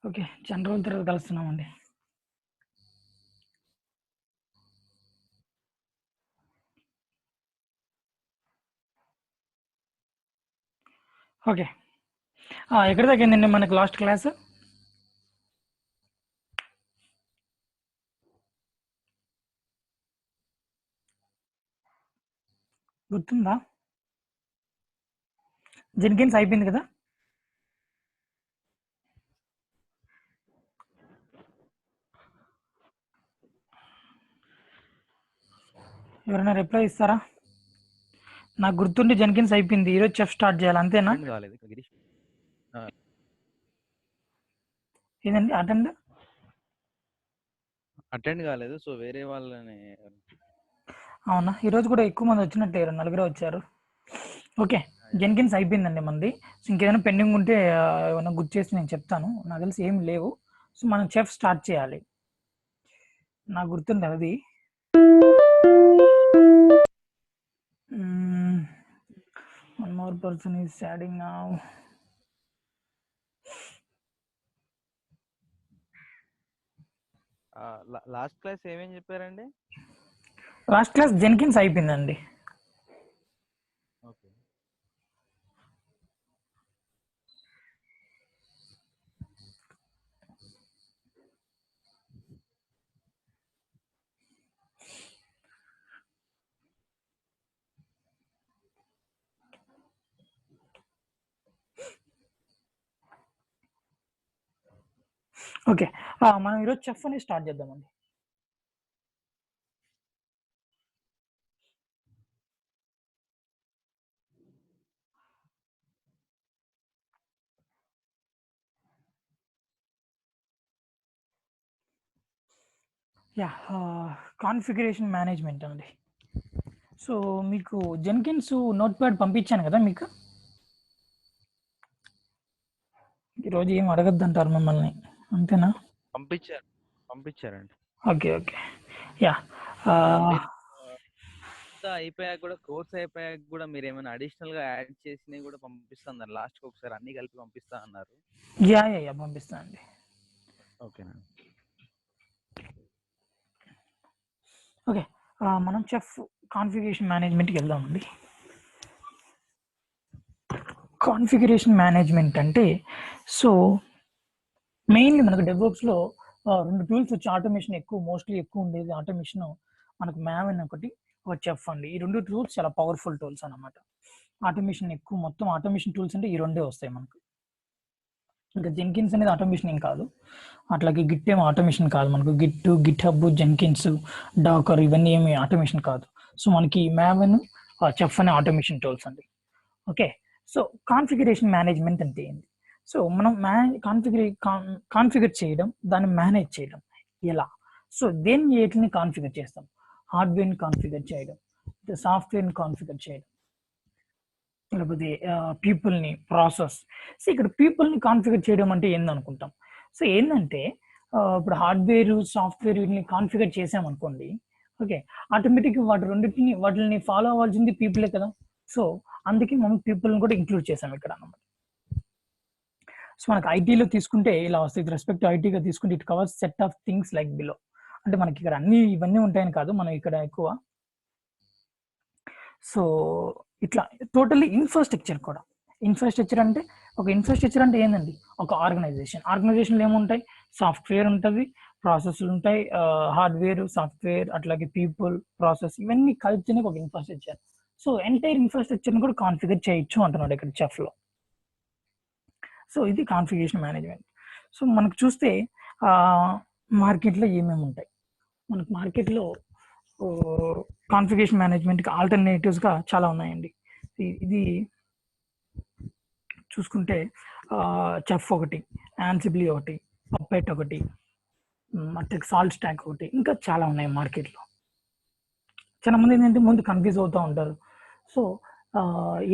Okay. చాలా రోజుల తర్వాత కలుస్తున్నామండి. ఓకే. ఎక్కడి దాకా అయిందండి మనకి లాస్ట్ క్లాస్? గుర్తుందా? జెన్కిన్స్ అయిపోయింది కదా? ఎవరైనా రిప్లై ఇస్తారా? నాకు గుర్తుండి జెన్కిన్స్ అయిపోయింది. ఈరోజు చెఫ్ స్టార్ట్ చేయాలి, అంతేనా? అటెండ్ కాలేదు గిరీష్. ఏదండి అటెండ్ కాలేదు, సో వేరే వాళ్ళని. అవునా? ఈరోజు కూడా ఎక్కువ మంది వచ్చినట్లేరు, నలుగురే వచ్చారు. ఓకే, జెన్కిన్స్ అయిపోయిందండి మనది. సో ఇంకేదైనా పెండింగ్ ఉంటే ఏమైనా గుర్తు చేసి నేను చెప్తాను. నాకు తెలిసి ఏం లేవు. సో మనం చెఫ్ స్టార్ట్ చేయాలి. నాకు గుర్తుంది అది. One more person is adding now. Last class ఏమేం చెప్పారండి? లాస్ట్ క్లాస్ జెన్కిన్స్ అయిపోయిందండి. ఓకే. ఓకే, మనం ఈరోజు చెఫ్ అనేది స్టార్ట్ చేద్దామండి. యా, కాన్ఫిగరేషన్ మేనేజ్మెంట్ అండి. సో మీకు జెన్కిన్స్ నోట్ ప్యాడ్ పంపించాను కదా మీకు. ఈరోజు ఏం అడగద్దంటారు మిమ్మల్ని, అంతేనా? పంపించారండి. Okay okay. యా, మీరు అయిపోయాక కూడా, కోర్స్ అయిపోయాక కూడా మీరు ఏమైనా అడిషనల్ గా యాడ్ చేసినవి కూడా పంపిస్తాను. లాస్ట్ కి ఒకసారి అన్ని కలిపి పంపిస్తా అన్నారు. యా యా యా పంపిస్తాను అండి. ఓకేనా? ఓకే, మనం చెఫ్ కాన్ఫిగరేషన్ మేనేజ్మెంట్కి వెళ్దామండి. కాన్ఫిగరేషన్ మేనేజ్మెంట్ అంటే, సో మెయిన్లీ మనకు డెవలప్స్లో రెండు టూల్స్ వచ్చి ఆటోమేషన్ మోస్ట్లీ ఎక్కువ ఉండేది ఆటోమేషన్. మనకు మ్యావెన్ ఒకటి, ఒక చెఫ్ అండి. ఈ రెండు టూల్స్ చాలా పవర్ఫుల్ టూల్స్ అనమాట. ఆటోమేషన్ ఎక్కువ, మొత్తం ఆటోమేషన్ టూల్స్ అంటే ఈ రెండే వస్తాయి మనకు. ఇంకా జెన్కిన్స్ అనేది ఆటోమేషన్ ఏం కాదు, అట్లాగే గిట్ ఏమో ఆటోమేషన్ కాదు మనకు. గిట్ హబ్, జెన్కిన్స్, డాకర్ ఇవన్నీ ఏమి ఆటోమేషన్ కాదు. సో మనకి మ్యావెన్, చెఫ్ అనే ఆటోమేషన్ టూల్స్ అండి. ఓకే, సో కాన్ఫిగరేషన్ మేనేజ్మెంట్ అంటే ఏంటి? సో మనం కాన్ఫిగర్ చేయడం, దాన్ని మేనేజ్ చేయడం ఎలా? సో దేన్ని వేటిని కాన్ఫిగర్ చేస్తాం? హార్డ్వేర్ని కాన్ఫిగర్ చేయడం, సాఫ్ట్వేర్ని కాన్ఫిగర్ చేయడం, లేకపోతే పీపుల్ని, ప్రాసెస్. సో ఇక్కడ పీపుల్ని కాన్ఫిగర్ చేయడం అంటే ఏందనుకుంటాం? సో ఏంటంటే ఇప్పుడు హార్డ్వేర్, సాఫ్ట్వేర్ వీటిని కాన్ఫిగర్ చేసామనుకోండి. ఓకే, ఆటోమేటిక్గా వాటిని ఫాలో అవ్వాల్సింది పీపులే కదా. సో అందుకే మనం పీపుల్ని కూడా ఇంక్లూడ్ చేసాం ఇక్కడ అన్నమాట. సో మనకి ఐటీలో తీసుకుంటే ఇలా వస్తుంది. విత్ రెస్పెక్ట్ టు ఐటీగా తీసుకుంటే it covers set of things like below. అంటే మనకి ఇక్కడ ఇవన్నీ ఉంటాయని కాదు, మనం ఇక్కడ ఎక్కువ. సో ఇట్లా టోటల్లీ ఇన్ఫ్రాస్ట్రక్చర్ కూడా. ఇన్ఫ్రాస్ట్రక్చర్ అంటే ఏంటండి? ఒక ఆర్గనైజేషన్లో ఏముంటాయి? సాఫ్ట్వేర్ ఉంటుంది, ప్రాసెస్లు ఉంటాయి, హార్డ్వేర్, సాఫ్ట్వేర్, అట్లాగే పీపుల్, ప్రాసెస్, ఇవన్నీ కలిపితేనే ఒక ఇన్ఫ్రాస్ట్రక్చర్. సో ఎంటైర్ ఇన్ఫ్రాస్ట్రక్చర్ని కూడా కాన్ఫిగర్ చేయొచ్చు అంటున్నాడు ఇక్కడ చెఫ్లో. సో ఇది కాన్ఫిగరేషన్ మేనేజ్మెంట్. సో మనకు చూస్తే మార్కెట్లో ఏమేమి ఉంటాయి? మనకు మార్కెట్లో కాన్ఫిగరేషన్ మేనేజ్మెంట్కి ఆల్టర్నేటివ్స్గా చాలా ఉన్నాయండి. ఇది చూసుకుంటే చెఫ్ ఒకటి, యాన్సిబ్లీ ఒకటి, పప్పెట్ ఒకటి, అట్లా సాల్ట్ స్టాక్ ఒకటి, ఇంకా చాలా ఉన్నాయి మార్కెట్లో. చాలా మంది ఏంటంటే ముందు కన్ఫ్యూజ్ అవుతూ ఉంటారు. సో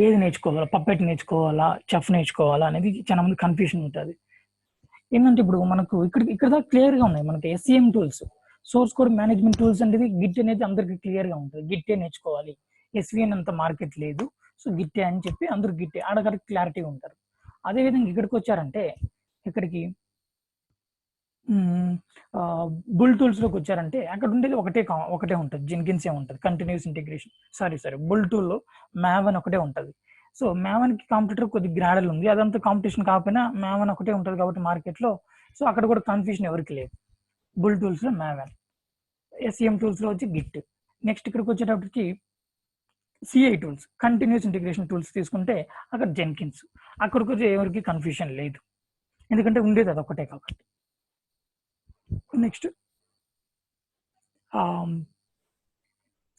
ఏది నేర్చుకోవాలా, పప్పెట్ నేర్చుకోవాలా, చెఫ్ నేర్చుకోవాలా అనేది చాలా మంది కన్ఫ్యూషన్ ఉంటుంది. ఏంటంటే ఇప్పుడు మనకు ఇక్కడ దాకా క్లియర్గా ఉన్నాయి మనకి. SCM tools, source code management tools అనేది గిట్ అనేది అందరికి క్లియర్గా ఉంటుంది. గిట్టే నేర్చుకోవాలి, ఎస్విఎన్ అంత మార్కెట్ లేదు, సో గిట్టే అని చెప్పి అందరూ గిట్టే ఆడగడ క్లారిటీ ఉంటారు. అదేవిధంగా ఇక్కడికి వచ్చారంటే, ఇక్కడికి బుల్ టూల్స్లోకి వచ్చారంటే అక్కడ ఉండేది ఒకటే ఉంటుంది, జెన్కిన్సే ఉంటుంది, కంటిన్యూస్ ఇంటిగ్రేషన్. సారీ బుల్ టూల్లో మ్యావన్ ఒకటే ఉంటుంది. సో మ్యావన్కి కాంపిటీటర్ కొద్ది గ్రాడల్ ఉంది, అదంతా కాంపిటీషన్ కాకపోయినా మ్యావన్ ఒకటే ఉంటుంది కాబట్టి మార్కెట్లో. సో అక్కడ కూడా కన్ఫ్యూజన్ ఎవరికి లేదు. బుల్ టూల్స్లో మ్యావన్, ఎస్ఈఎం టూల్స్లో వచ్చి గిట్. నెక్స్ట్ ఇక్కడికి వచ్చేటప్పటికి CI tools, continuous integration tools తీసుకుంటే అక్కడ జెన్కిన్స్. అక్కడికి వచ్చి ఎవరికి కన్ఫ్యూజన్ లేదు, ఎందుకంటే ఉండేది అది ఒకటే కాబట్టి. నెక్స్ట్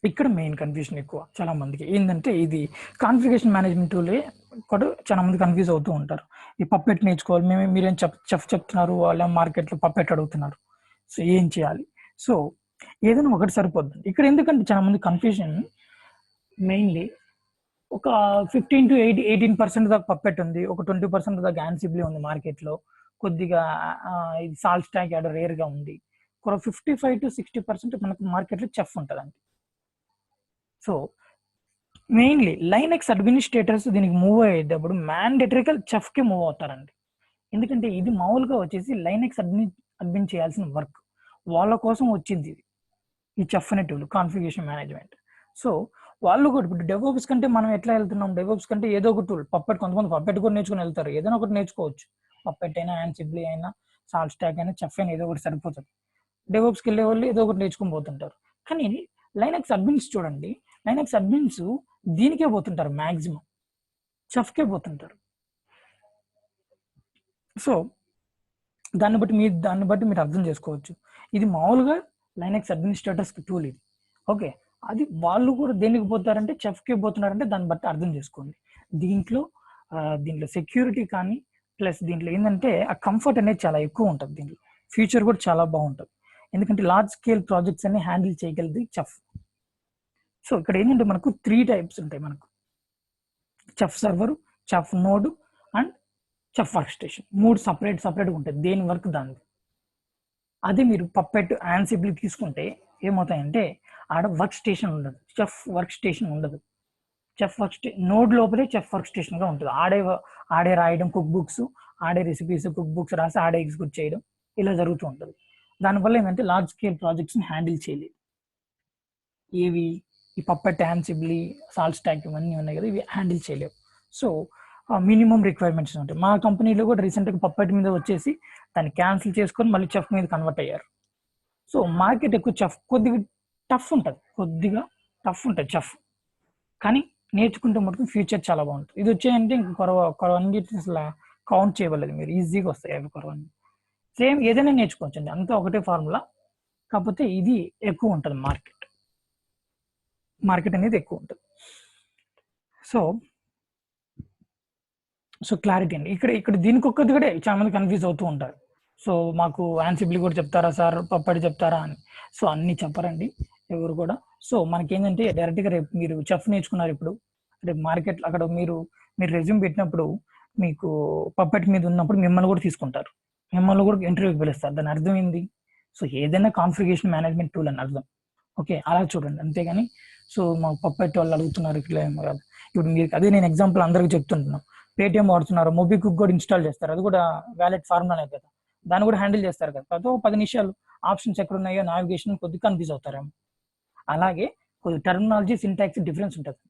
ఇక్కడ మెయిన్ కన్ఫ్యూజన్ ఎక్కువ చాలా మందికి ఏంటంటే, ఇది కాన్ఫిగరేషన్ మేనేజ్మెంట్ టూలే కూడా చాలా మంది కన్ఫ్యూజ్ అవుతూ ఉంటారు. ఈ పప్పెట్ నేర్చుకోవాలి, మీరేం చెప్తున్నారు, వాళ్ళ మార్కెట్లో పప్పెట్ అడుగుతున్నారు, సో ఏం చేయాలి? సో ఏదైనా ఒకటి సరిపోద్ది ఇక్కడ. ఎందుకంటే చాలా మంది కన్ఫ్యూజన్ మెయిన్లీ ఒక 15 to 18% దాకా పప్పెట్ ఉంది, ఒక 20% దాకా యాన్సిబ్లీ ఉంది మార్కెట్లో, కొద్దిగా ఇది సాల్ట్ స్టాక్ యాడ్ రేర్గా ఉంది, ఒక 55 to 60% మనకు మార్కెట్లో చెఫ్ ఉంటుందండి. సో మెయిన్లీ లైనెక్స్ అడ్మినిస్ట్రేటర్స్ దీనికి మూవ్ అయ్యేటప్పుడు మ్యాండేటరీగా చెఫ్కి మూవ్ అవుతారండి. ఎందుకంటే ఇది మామూలుగా వచ్చేసి లైనెక్స్ అడ్మిన్ చేయాల్సిన వర్క్, వాళ్ళ కోసం వచ్చింది ఇది, ఈ చెఫ్ అనే టూల్ కాన్ఫిగరేషన్ మేనేజ్మెంట్. సో వాళ్ళు కూడా ఇప్పుడు డెవోప్స్ కంటే మనం ఎట్లా వెళ్తున్నాం, డెవోప్స్ కంటే ఏదో ఒక టూల్ పప్పెట్, కొంతమంది పప్పెట్ కూడా నేర్చుకుని వెళ్తారు, ఏదైనా ఒకటి నేర్చుకోవచ్చు, పప్పెట్ అయినా, యాన్సిబ్లీ అయినా, సాల్ట్ స్టాక్ అయినా, చెఫ్ అయినా ఏదో ఒకటి సరిపోతుంది. డెవోప్స్కి వెళ్ళే వాళ్ళు ఏదో ఒకటి నేర్చుకుని పోతుంటారు. కానీ లైనెక్స్ అడ్మిన్స్ చూడండి, లైనెక్స్ అడ్మిన్స్ దీనికే పోతుంటారు, మ్యాక్సిమం చెఫ్కే పోతుంటారు. సో దాన్ని బట్టి మీరు అర్థం చేసుకోవచ్చు, ఇది మామూలుగా లైనెక్స్ అడ్మినిస్ట్రేటర్స్కి టూల్ ఇది. ఓకే, అది వాళ్ళు కూడా దేనికి పోతారంటే చెఫ్కే పోతున్నారంటే దాన్ని బట్టి అర్థం చేసుకోండి. దీంట్లో సెక్యూరిటీ కానీ ప్లస్ దీంట్లో ఏంటంటే ఆ కంఫర్ట్ అనేది చాలా ఎక్కువ ఉంటుంది, దీంట్లో ఫ్యూచర్ కూడా చాలా బాగుంటుంది, ఎందుకంటే లార్జ్ స్కేల్ ప్రాజెక్ట్స్ అన్ని హ్యాండిల్ చేయగలది చెఫ్. సో ఇక్కడ ఏంటంటే మనకు 3 టైప్స్ ఉంటాయి, మనకు chef server, chef node and chef work station. 3 సపరేట్గా ఉంటాయి, దేని వర్క్ దాన్ని. అదే మీరు పప్పెట్, యాన్సిబ్లీ తీసుకుంటే ఏమవుతాయంటే ఆడ వర్క్ స్టేషన్ ఉండదు, చెఫ్ వర్క్ స్టేషన్ ఉండదు. చెఫ్ నోడ్ లోపలే చెఫ్ వర్క్ స్టేషన్గా ఉంటుంది, ఆడే రాయడం కుక్ బుక్స్, ఆడే రెసిపీస్ కుక్ బుక్స్ రాసి ఆడే ఎగ్జిక్యూట్ చేయడం ఇలా జరుగుతూ ఉంటుంది. దానివల్ల ఏంటంటే లార్జ్ స్కేల్ ప్రాజెక్ట్స్ని హ్యాండిల్ చేయలేదు. ఏవి ఈ పప్పెట్, యాన్సిబ్లీ, సాల్ట్ స్టాక్ ఇవన్నీ ఉన్నాయి కదా, ఇవి హ్యాండిల్ చేయలేవు. సో మినిమం రిక్వైర్మెంట్స్ ఉంటాయి. మా కంపెనీలో కూడా రీసెంట్గా పప్పెట్ మీద వచ్చేసి దాన్ని క్యాన్సిల్ చేసుకొని మళ్ళీ చెఫ్ మీద కన్వర్ట్ అయ్యారు. సో మార్కెట్ ఎక్కువ చెఫ్ కొద్దిగా టఫ్ ఉంటుంది చెఫ్, కానీ నేర్చుకుంటే మటుకు ఫ్యూచర్ చాలా బాగుంటుంది. ఇది వచ్చాయంటే ఇంక కొరవన్నీ అసలు కౌంట్ చేయవలేదు, మీరు ఈజీగా వస్తాయి అవి కొరవన్నీ. సేమ్ ఏదైనా నేర్చుకోవచ్చు అండి, అంతా ఒకటే ఫార్ములా, కాకపోతే ఇది ఎక్కువ ఉంటుంది, మార్కెట్ అనేది ఎక్కువ ఉంటుంది. సో క్లారిటీ అండి ఇక్కడ దీనికి ఒక్కది కూడా చాలా మంది కన్ఫ్యూజ్ అవుతూ ఉంటారు. సో మాకు యాన్సిబ్లీ కూడా చెప్తారా సార్, పప్పటి చెప్తారా అని. సో అన్ని చెప్పరండి ఎవరు కూడా. సో మనకి ఏంటంటే డైరెక్ట్గా రేపు మీరు చెఫ్ నేర్చుకున్నారు, ఇప్పుడు రేపు మార్కెట్లో అక్కడ మీరు రెజ్యూమ్ పెట్టినప్పుడు మీకు పప్పెట్ మీద ఉన్నప్పుడు మిమ్మల్ని కూడా తీసుకుంటారు, మిమ్మల్ని కూడా ఇంటర్వ్యూకి పిలుస్తారు. దాని అర్థం ఏంది? సో ఏదైనా కాన్ఫిగరేషన్ మేనేజ్మెంట్ టూల్ అని అర్థం. ఓకే, అలా చూడండి, అంతేగాని సో మాకు పప్పెట్ వాళ్ళు అడుగుతున్నారు ఇట్లా ఏమో కాదు. ఇప్పుడు మీరు అదే నేను ఎగ్జాంపుల్ అందరికీ చెప్తుంటున్నాను, పేటిఎం వాడుతున్నారు, మొబిక్విక్ కూడా ఇన్స్టాల్ చేస్తారు, అది కూడా వ్యాలెట్ ఫార్ములానే కదా, దాన్ని కూడా హ్యాండిల్ చేస్తారు కదా. కాకపోతే 10 నిమిషాలు ఆప్షన్స్ ఎక్కడ ఉన్నాయో నావిగేషన్ కొద్దిగా కన్ఫ్యూజ్ అవుతారేమో. అలాగే కొద్ది టర్మినాలజీ, సింటాక్స్ డిఫరెన్స్ ఉంటుంది.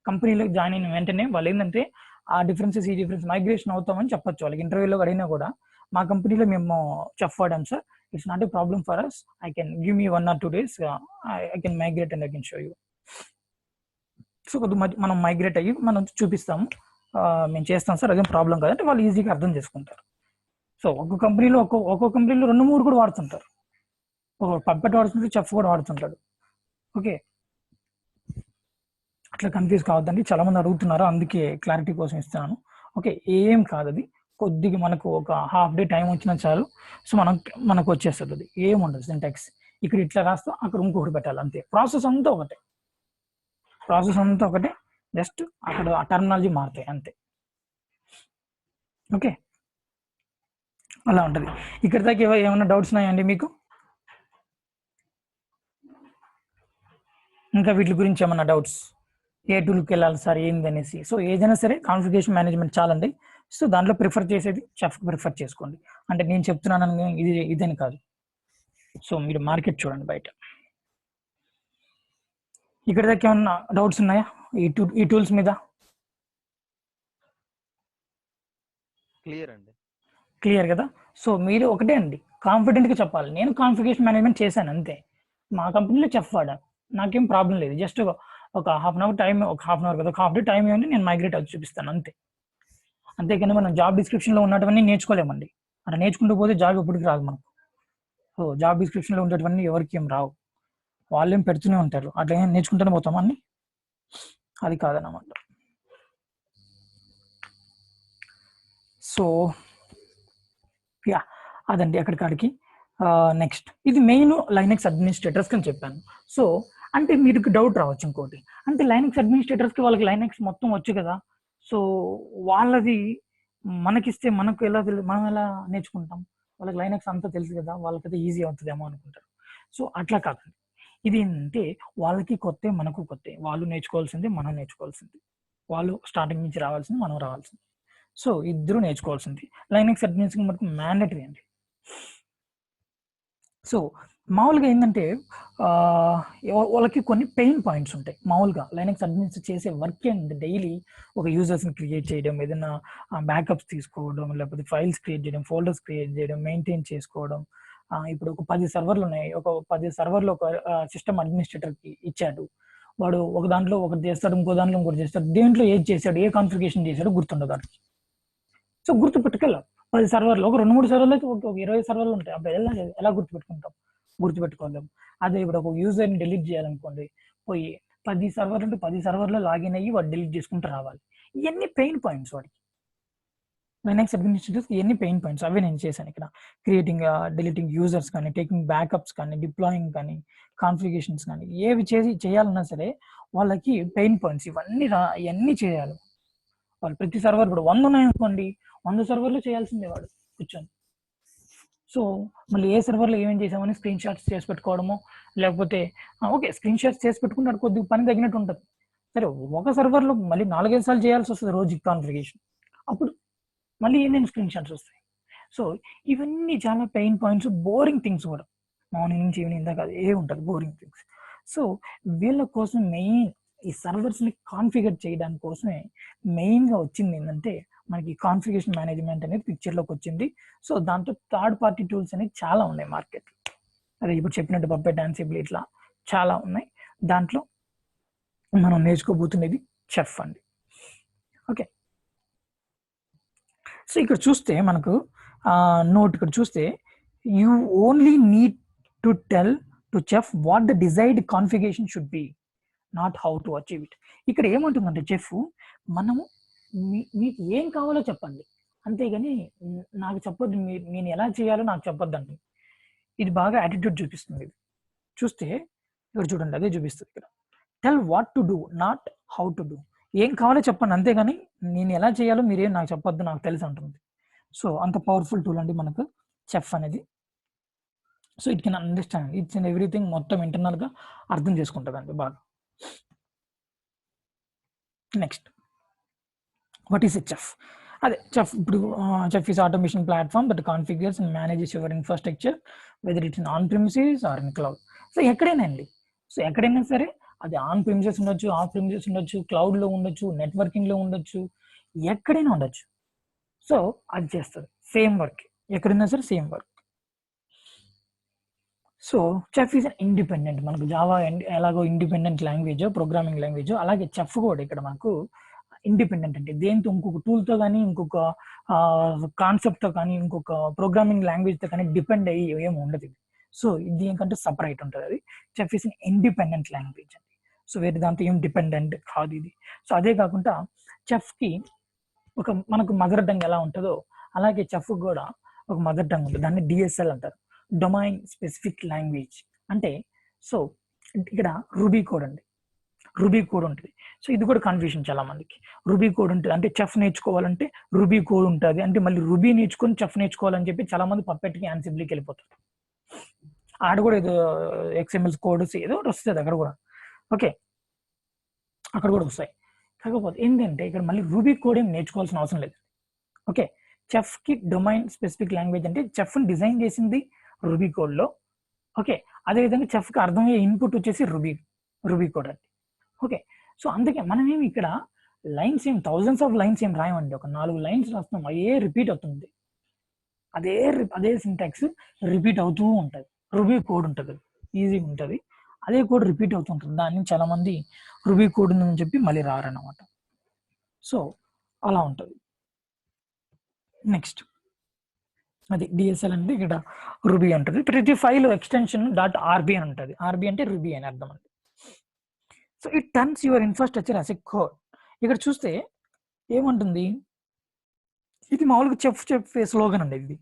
కంపెనీలోకి జాయిన్ అయిన వెంటనే వాళ్ళు ఏంటంటే ఆ డిఫరెన్సెస్, ఈ డిఫరెన్స్ మైగ్రేషన్ అవుతామని చెప్పొచ్చు వాళ్ళకి. ఇంటర్వ్యూలో అడిగినా కూడా మా కంపెనీలో మేము చెఫ్ వాడాం sir, it's not a problem for us, I can give me 1 or 2 days, I can migrate and I can show you. So కొద్దిగా మనం మైగ్రేట్ అయ్యి మనం చూపిస్తాము, మేము చేస్తాం సార్, అదేం ప్రాబ్లం కాదంటే వాళ్ళు ఈజీగా అర్థం చేసుకుంటారు. సో ఒక్కొక్క కంపెనీలో 2-3 కూడా వాడుతుంటారు, ఒక పప్పెట్ వాడుతుంటే చెఫ్ కూడా వాడుతుంటాడు. ఓకే, అట్లా కన్ఫ్యూజ్ కావద్దండి, చాలా మంది అడుగుతున్నారు, అందుకే క్లారిటీ కోసం ఇస్తున్నాను. ఓకే, ఏం కాదు, అది కొద్దిగా మనకు ఒక హాఫ్ డే టైం వచ్చినా చాలు. సో మనకు వచ్చేస్తుంది, అది ఏముండదు సింటాక్స్. ఇక్కడ ఇట్లా రాస్తా, అక్కడ ఇంకొకటి పెట్టాలి, అంతే. ప్రాసెస్ అంతా ఒకటే, జస్ట్ అక్కడ ఆ టర్మినాలజీ మారుతాయి అంతే. ఓకే, అలా ఉంటుంది. ఇక్కడ దాకా ఏమైనా డౌట్స్ ఉన్నాయండి మీకు? ఇంకా వీటి గురించి ఏమన్నా డౌట్స్, ఏ టూల్కి వెళ్ళాలి సార్ ఏంది అనేసి. సో ఏదైనా సరే కాన్ఫిగరేషన్ మేనేజ్మెంట్ చాలండి. సో దాంట్లో ప్రిఫర్ చేసేది చెఫ్ ప్రిఫర్ చేసుకోండి. అంటే నేను చెప్తున్నాను ఇదని కాదు. సో మీరు మార్కెట్ చూడండి బయట. ఇక్కడ దాకా ఏమన్నా డౌట్స్ ఉన్నాయా ఈ టూల్స్ మీద? క్లియర్ కదా? సో మీరు ఒకటే అండి, కాన్ఫిడెంట్గా చెప్పాలి, నేను కాన్ఫిగరేషన్ మేనేజ్మెంట్ చేశాను అంతే, మా కంపెనీలో చెఫ్ వాడాను, నాకేం ప్రాబ్లం లేదు, జస్ట్ ఒక హాఫ్ అన్ అవర్ టైం, ఒక హాఫ్ అన్ అవర్ కదా, ఒక హాఫ్ డే టైం ఏమంటే నేను మైగ్రేట్ అది చూపిస్తాను అంతే. అంతేకాని మనం జాబ్ డిస్క్రిప్షన్లో ఉన్నటువన్నీ నేర్చుకోలేమండి, అట్లా నేర్చుకుంటూ పోతే జాబ్ ఎప్పటికి రాదు మనకు. సో జాబ్ డిస్క్రిప్షన్లో ఉండేటివన్నీ ఎవరికి ఏం రావు, వాళ్ళు ఏం పెడుతూనే ఉంటారు, అట్లా ఏం నేర్చుకుంటూనే పోతాం అన్ని, అది కాదన్నమాట. సో యా అదండి అక్కడికి. నెక్స్ట్ ఇది మెయిన్ లైనక్స్ అడ్మినిస్ట్రేటర్స్ అని చెప్పాను. సో అంటే మీకు డౌట్ రావచ్చు ఇంకోటి, అంటే లైనక్స్ అడ్మినిస్ట్రేటర్స్కి వాళ్ళకి లైనక్స్ మొత్తం వచ్చు కదా, సో వాళ్ళది మనకిస్తే మనకు ఎలా మనం ఎలా నేర్చుకుంటాం, వాళ్ళకి లైనక్స్ అంతా తెలుసు కదా, వాళ్ళకైతే ఈజీ అవుతుందేమో అనుకుంటారు. సో అట్లా కాదండి, ఇది ఏంటంటే వాళ్ళకి కొత్త మనకు కొత్త, వాళ్ళు నేర్చుకోవాల్సింది మనం నేర్చుకోవాల్సింది, వాళ్ళు స్టార్టింగ్ నుంచి రావాల్సింది మనం రావాల్సింది, సో ఇద్దరు నేర్చుకోవాల్సింది. లైనక్స్ అడ్మినిస్ట్రేషన్ మనకు మ్యాండటరీ అండి. సో మామూలుగా ఏంటంటే వాళ్ళకి కొన్ని పెయిన్ పాయింట్స్ ఉంటాయి. మామూలుగా లైనక్స్ అడ్మినిస్ట్రేట్ చేసే వర్క్ ఏంటంటే డైలీ ఒక యూజర్స్ని క్రియేట్ చేయడం, ఏదైనా బ్యాకప్స్ తీసుకోవడం, లేకపోతే ఫైల్స్ క్రియేట్ చేయడం, ఫోల్డర్స్ క్రియేట్ చేయడం, మెయింటైన్ చేసుకోవడం. ఇప్పుడు ఒక 10 సర్వర్లు ఉన్నాయి, ఒక 10 సర్వర్లు ఒక సిస్టమ్ అడ్మినిస్ట్రేటర్కి ఇచ్చాడు, వాడు ఒక దాంట్లో ఒకటి చేస్తాడు, ఇంకో దాంట్లో ఇంకోటి చేస్తాడు, దేంట్లో ఏది చేశాడు, ఏ కాన్ఫిగరేషన్ చేశాడో గుర్తుండదు వాడికి. సో గుర్తుపెట్టుకెళ్ళాలి. 10 సర్వర్లు, ఒక 2-3 సర్వర్లు అయితే ఒక 20 సర్వర్లు ఉంటాయి, అప్పుడు ఎలా గుర్తుపెట్టుకోలేము. అదే ఇప్పుడు ఒక యూజర్ని డిలీట్ చేయాలనుకోండి, పోయి 10 సర్వర్లు అంటే 10 సర్వర్లో లాగిన్ అయ్యి వాడు డిలీట్ చేసుకుంటూ రావాలి. ఇవన్నీ పెయిన్ పాయింట్స్ వాడికి. లైనక్స్ అడ్మినిస్ట్రేటర్స్ ఇవన్నీ పెయిన్ పాయింట్స్, అవే నేను చేశాను ఇక్కడ. క్రియేటింగ్ డిలీటింగ్ యూజర్స్ కానీ, టేకింగ్ బ్యాకప్స్ కానీ, డిప్లాయింగ్ కానీ, కాన్ఫిగరేషన్స్ కానీ, ఏవి చేయాలన్నా సరే వాళ్ళకి పెయిన్ పాయింట్స్ ఇవన్నీ చేయాలి. వాళ్ళు ప్రతి సర్వర్ ఇప్పుడు 100 ఉన్నాయనుకోండి, 100 సర్వర్లు చేయాల్సిందే వాడు కూర్చొని. సో మళ్ళీ ఏ సర్వర్లో ఏమేం చేసామని స్క్రీన్ షాట్స్ చేసి పెట్టుకోవడము, లేకపోతే ఓకే స్క్రీన్ షాట్స్ చేసి పెట్టుకుంటే కొద్దిగా పని తగ్గినట్టు ఉంటుంది. సరే ఒక సర్వర్లో మళ్ళీ 4-5 సార్లు చేయాల్సి వస్తుంది రోజుకి కాన్ఫిగరేషన్, అప్పుడు మళ్ళీ ఏమేమి స్క్రీన్ షాట్స్ వస్తాయి. సో ఇవన్నీ చాలా పెయిన్ పాయింట్స్, బోరింగ్ థింగ్స్ కూడా, మార్నింగ్ నుంచి ఈవినింగ్ దాకా అదే ఉంటుంది, బోరింగ్ థింగ్స్. సో వీళ్ళ కోసం మెయిన్ ఈ సర్వర్స్ని కాన్ఫిగర్ చేయడానికి కోసమే మెయిన్గా వచ్చింది ఏంటంటే మనకి కాన్ఫిగరేషన్ మేనేజ్మెంట్ అనేది పిక్చర్లోకి వచ్చింది. సో దాంతో థర్డ్ పార్టీ టూల్స్ అనేవి చాలా ఉన్నాయి మార్కెట్లో, అదే ఇప్పుడు చెప్పినట్టు పప్పెట్, యాన్సిబుల్ ఇట్లా చాలా ఉన్నాయి. దాంట్లో మనం నేర్చుకోబోతున్నది చెఫ్ అండి. ఓకే, సో ఇక్కడ చూస్తే మనకు నోట్ ఇక్కడ చూస్తే you only need to tell to chef what the desired configuration should be, not how to achieve it. ఇక్కడ ఏమంటుందంటే చెఫ్, మనము మీకు ఏం కావాలో చెప్పండి, అంతేగాని నాకు చెప్పొద్దు, నేను ఎలా చేయాలో నాకు చెప్పొద్దు అండి. ఇది బాగా యాటిట్యూడ్ చూపిస్తుంది. ఇది చూస్తే ఇక్కడ చూడండి, అదే చూపిస్తుంది ఇక్కడ. Tell what to do, not how to do. ఏం కావాలో చెప్పండి, అంతేగాని నేను ఎలా చేయాలో మీరేం నాకు చెప్పొద్దు, నాకు తెలిసి ఉంటుంది. సో అంత పవర్ఫుల్ టూల్ అండి మనకు చెఫ్ అనేది. So it can understand it's and everything, మొత్తం ఇంటర్నల్గా అర్థం చేసుకుంటుంది అండి బాగా. Next what is a Chef? అదే చెఫ్, ఇప్పుడు Chef is automation platform that configures and manages your infrastructure whether it's in on premises or in cloud. So ఎక్కడైనా అండి, సో ఎక్కడైనా సరే అది ఆన్ ప్రిమిసెస్ ఉండొచ్చు, ఆఫ్ ప్రిమిసెస్ ఉండొచ్చు, క్లౌడ్లో ఉండొచ్చు, నెట్వర్కింగ్లో ఉండొచ్చు, ఎక్కడైనా ఉండొచ్చు. సో అది చేస్తుంది సేమ్ వర్క్, ఎక్కడైనా సరే same work. So chef is independent, మనకు జావా ఎలాగో ఇండిపెండెంట్ లాంగ్వేజ్, ప్రోగ్రామింగ్ లాంగ్వేజ్, అలాగే చెఫ్ కూడా ఇక్కడ మనకు ఇండిపెండెంట్. అంటే దేంతో ఇంకొక టూల్తో కానీ, ఇంకొక కాన్సెప్ట్తో కానీ, ఇంకొక ప్రోగ్రామింగ్ లాంగ్వేజ్తో కానీ డిపెండ్ అయ్యి ఏమి ఉండదు. సో దీనికంటే సపరేట్ ఉంటుంది. అది చెఫ్ ఈజ్ ఇండిపెండెంట్ లాంగ్వేజ్ అండి. సో వేరే దాంతో ఏం డిపెండెంట్ కాదు ఇది. సో అదే కాకుండా చెఫ్కి మనకు మదర్ టంగ్ ఎలా ఉంటుందో అలాగే చెఫ్ కూడా ఒక మదర్ టంగ్ ఉంటుంది, దాన్ని డిఎస్ఎల్ అంటారు, డొమైన్ స్పెసిఫిక్ లాంగ్వేజ్. అంటే సో ఇక్కడ రూబీ కోడ్ అండి, రూబీ కోడ్ ఉంటుంది. సో ఇది కూడా కన్ఫ్యూషన్ చాలా మందికి, రూబీ కోడ్ ఉంటుంది అంటే చెఫ్ నేర్చుకోవాలంటే రూబీ కోడ్ ఉంటుంది అంటే మళ్ళీ రూబీ నేర్చుకొని చెఫ్ నేర్చుకోవాలని చెప్పి చాలా మంది పప్పెట్కి, యాన్సిబుల్కి వెళ్ళిపోతారు. ఆడ కూడా ఏదో ఎక్స్ఎంఎల్ కోడ్స్ ఏదో ఒకటి వస్తుంది అక్కడ కూడా, ఓకే అక్కడ కూడా వస్తాయి. కాకపోతే ఏంటంటే ఇక్కడ మళ్ళీ రూబీ కోడ్ ఏం నేర్చుకోవాల్సిన అవసరం లేదు, ఓకే, చెఫ్కి డొమైన్ స్పెసిఫిక్ లాంగ్వేజ్ అంటే చెఫ్ని డిజైన్ చేసింది రూబీ కోడ్లో. ఓకే, అదేవిధంగా చెఫ్కి అర్థమయ్యే ఇన్పుట్ వచ్చేసి రూబీ కోడ్ అండి. ఓకే, సో అందుకే మనమేమి ఇక్కడ లైన్స్ ఏం థౌజండ్స్ ఆఫ్ లైన్స్ ఏం రాయమండి, ఒక 4 లైన్స్ రాస్తున్నాం, అదే రిపీట్ అవుతుంది, అదే సింటాక్స్ రిపీట్ అవుతూ ఉంటుంది. రూబీ కోడ్ ఉంటుంది, ఈజీగా ఉంటుంది, అదే కోడ్ రిపీట్ అవుతుంటుంది. దాన్ని చాలా మంది రూబీ కోడ్ ఉందని చెప్పి మళ్ళీ రారన్నమాట. సో అలా ఉంటుంది. నెక్స్ట్ అది డిఎస్ఎల్ అంటే ఇక్కడ రూబీ ఉంటుంది. ప్రతి ఫైల్ ఎక్స్టెన్షన్ డాట్ ఆర్బీ అని ఉంటుంది. ఆర్బీ అంటే రూబీ అని అర్థం అండి. So it turns your infrastructure as a code. ఇక్కడ చూస్తే ఏమంటుంది, ఇది మామూలుగా చెఫ్ స్లోగన్ అండి. ఇది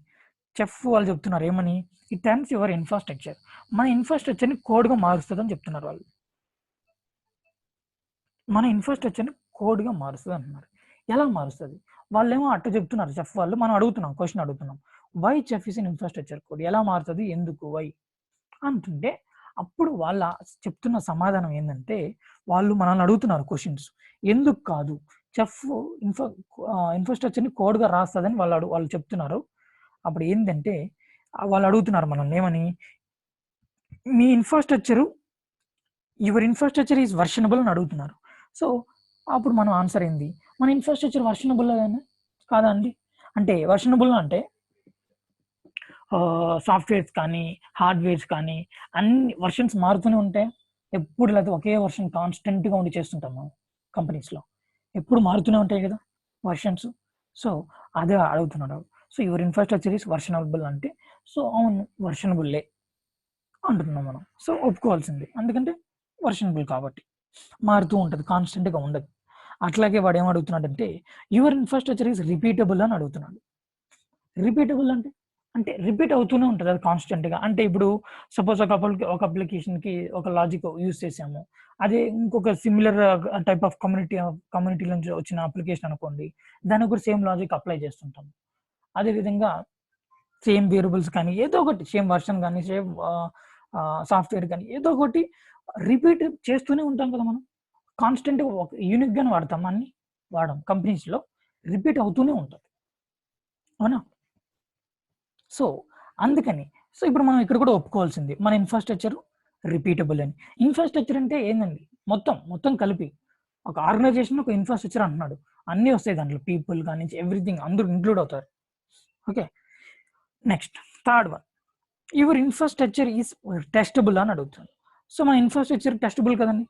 చెఫ్ వాళ్ళు చెప్తున్నారు ఏమని, ఇట్ టర్న్స్ యువర్ ఇన్ఫ్రాస్ట్రక్చర్, మన ఇన్ఫ్రాస్ట్రక్చర్ని కోడ్గా మారుస్తుంది అని చెప్తున్నారు వాళ్ళు. మన ఇన్ఫ్రాస్ట్రక్చర్ని కోడ్గా మారుస్తుంది అంటున్నారు. ఎలా మారుస్తుంది? వాళ్ళు ఏమో అట్ట చెప్తున్నారు చెఫ్ వాళ్ళు, మనం అడుగుతున్నాం, క్వశ్చన్ అడుగుతున్నాం, why Chef is in infrastructure code, ఎలా మారుతుంది, ఎందుకు, వై అంటుంటే అప్పుడు వాళ్ళ చెప్తున్న సమాధానం ఏంటంటే, వాళ్ళు మనల్ని అడుగుతున్నారు క్వశ్చన్స్, ఎందుకు కాదు చెఫ్ ఇన్ఫ్రాస్ట్రక్చర్ని కోడ్గా రాస్తుందని వాళ్ళు చెప్తున్నారు. అప్పుడు ఏంటంటే వాళ్ళు అడుగుతున్నారు మనల్ని ఏమని, మీ యువర్ ఇన్ఫ్రాస్ట్రక్చర్ ఈజ్ వర్షనబుల్ అని అడుగుతున్నారు. సో అప్పుడు మనం ఆన్సర్ ఏంది, మన ఇన్ఫ్రాస్ట్రక్చర్ వర్షనబుల్ కాదా అండి? అంటే వర్షనబుల్ అంటే సాఫ్ట్వేర్స్ కానీ హార్డ్వేర్స్ కానీ అన్ని వర్షన్స్ మారుతూనే ఉంటాయి ఎప్పుడు, లేకపోతే ఒకే వర్షన్ కాన్స్టెంట్గా ఉండి చేస్తుంటాం మనం కంపెనీస్లో, ఎప్పుడు మారుతూనే ఉంటాయి కదా వర్షన్స్. సో అదే అడుగుతున్నాడు. సో యువర్ ఇన్ఫ్రాస్ట్రక్చర్ ఈస్ వర్షనబుల్ అంటే, సో అవును వర్షనబుల్లే అంటున్నాం మనం. సో ఒప్పుకోవాల్సింది, ఎందుకంటే వర్షనబుల్ కాబట్టి మారుతూ ఉంటుంది, కాన్స్టెంట్గా ఉండదు. అట్లాగే వాడు ఏం అడుగుతున్నాడంటే, యువర్ ఇన్ఫ్రాస్ట్రక్చర్ ఈజ్ రిపీటబుల్ అని అడుగుతున్నాడు. రిపీటబుల్ అంటే రిపీట్ అవుతూనే ఉంటుంది అది కాన్స్టెంట్గా. అంటే ఇప్పుడు సపోజ్ ఒక అప్లికేషన్కి ఒక లాజిక్ యూజ్ చేసాము, అదే ఇంకొక సిమిలర్ టైప్ ఆఫ్ కమ్యూనిటీ నుంచి వచ్చిన అప్లికేషన్ అనుకోండి, దానికి కూడా సేమ్ లాజిక్ అప్లై చేస్తుంటాం. అదేవిధంగా సేమ్ వేరియబుల్స్ కానీ ఏదో ఒకటి, సేమ్ వర్షన్ కానీ సేమ్ సాఫ్ట్వేర్ కానీ ఏదో ఒకటి రిపీట్ చేస్తూనే ఉంటాం కదా మనం, కాన్స్టెంట్గా ఒక యూనిక్గానే వాడతాం, అన్ని వాడడం కంపెనీస్లో రిపీట్ అవుతూనే ఉంటుంది, అవునా? సో అందుకని సో ఇప్పుడు మనం ఇక్కడ కూడా ఒప్పుకోవాల్సింది, మన ఇన్ఫ్రాస్ట్రక్చర్ రిపీటబుల్ అని. ఇన్ఫ్రాస్ట్రక్చర్ అంటే ఏందండి, మొత్తం కలిపి ఒక ఆర్గనైజేషన్ ఒక ఇన్ఫ్రాస్ట్రక్చర్ అంటున్నాడు, అన్నీ వస్తాయి దాంట్లో, పీపుల్ కానీ ఎవ్రీథింగ్ అందరూ ఇంక్లూడ్ అవుతారు. Okay, next third one, your infrastructure is testable అని అడుగుతుంది. సో మన ఇన్ఫ్రాస్ట్రక్చర్ టెస్టబుల్ కదండి,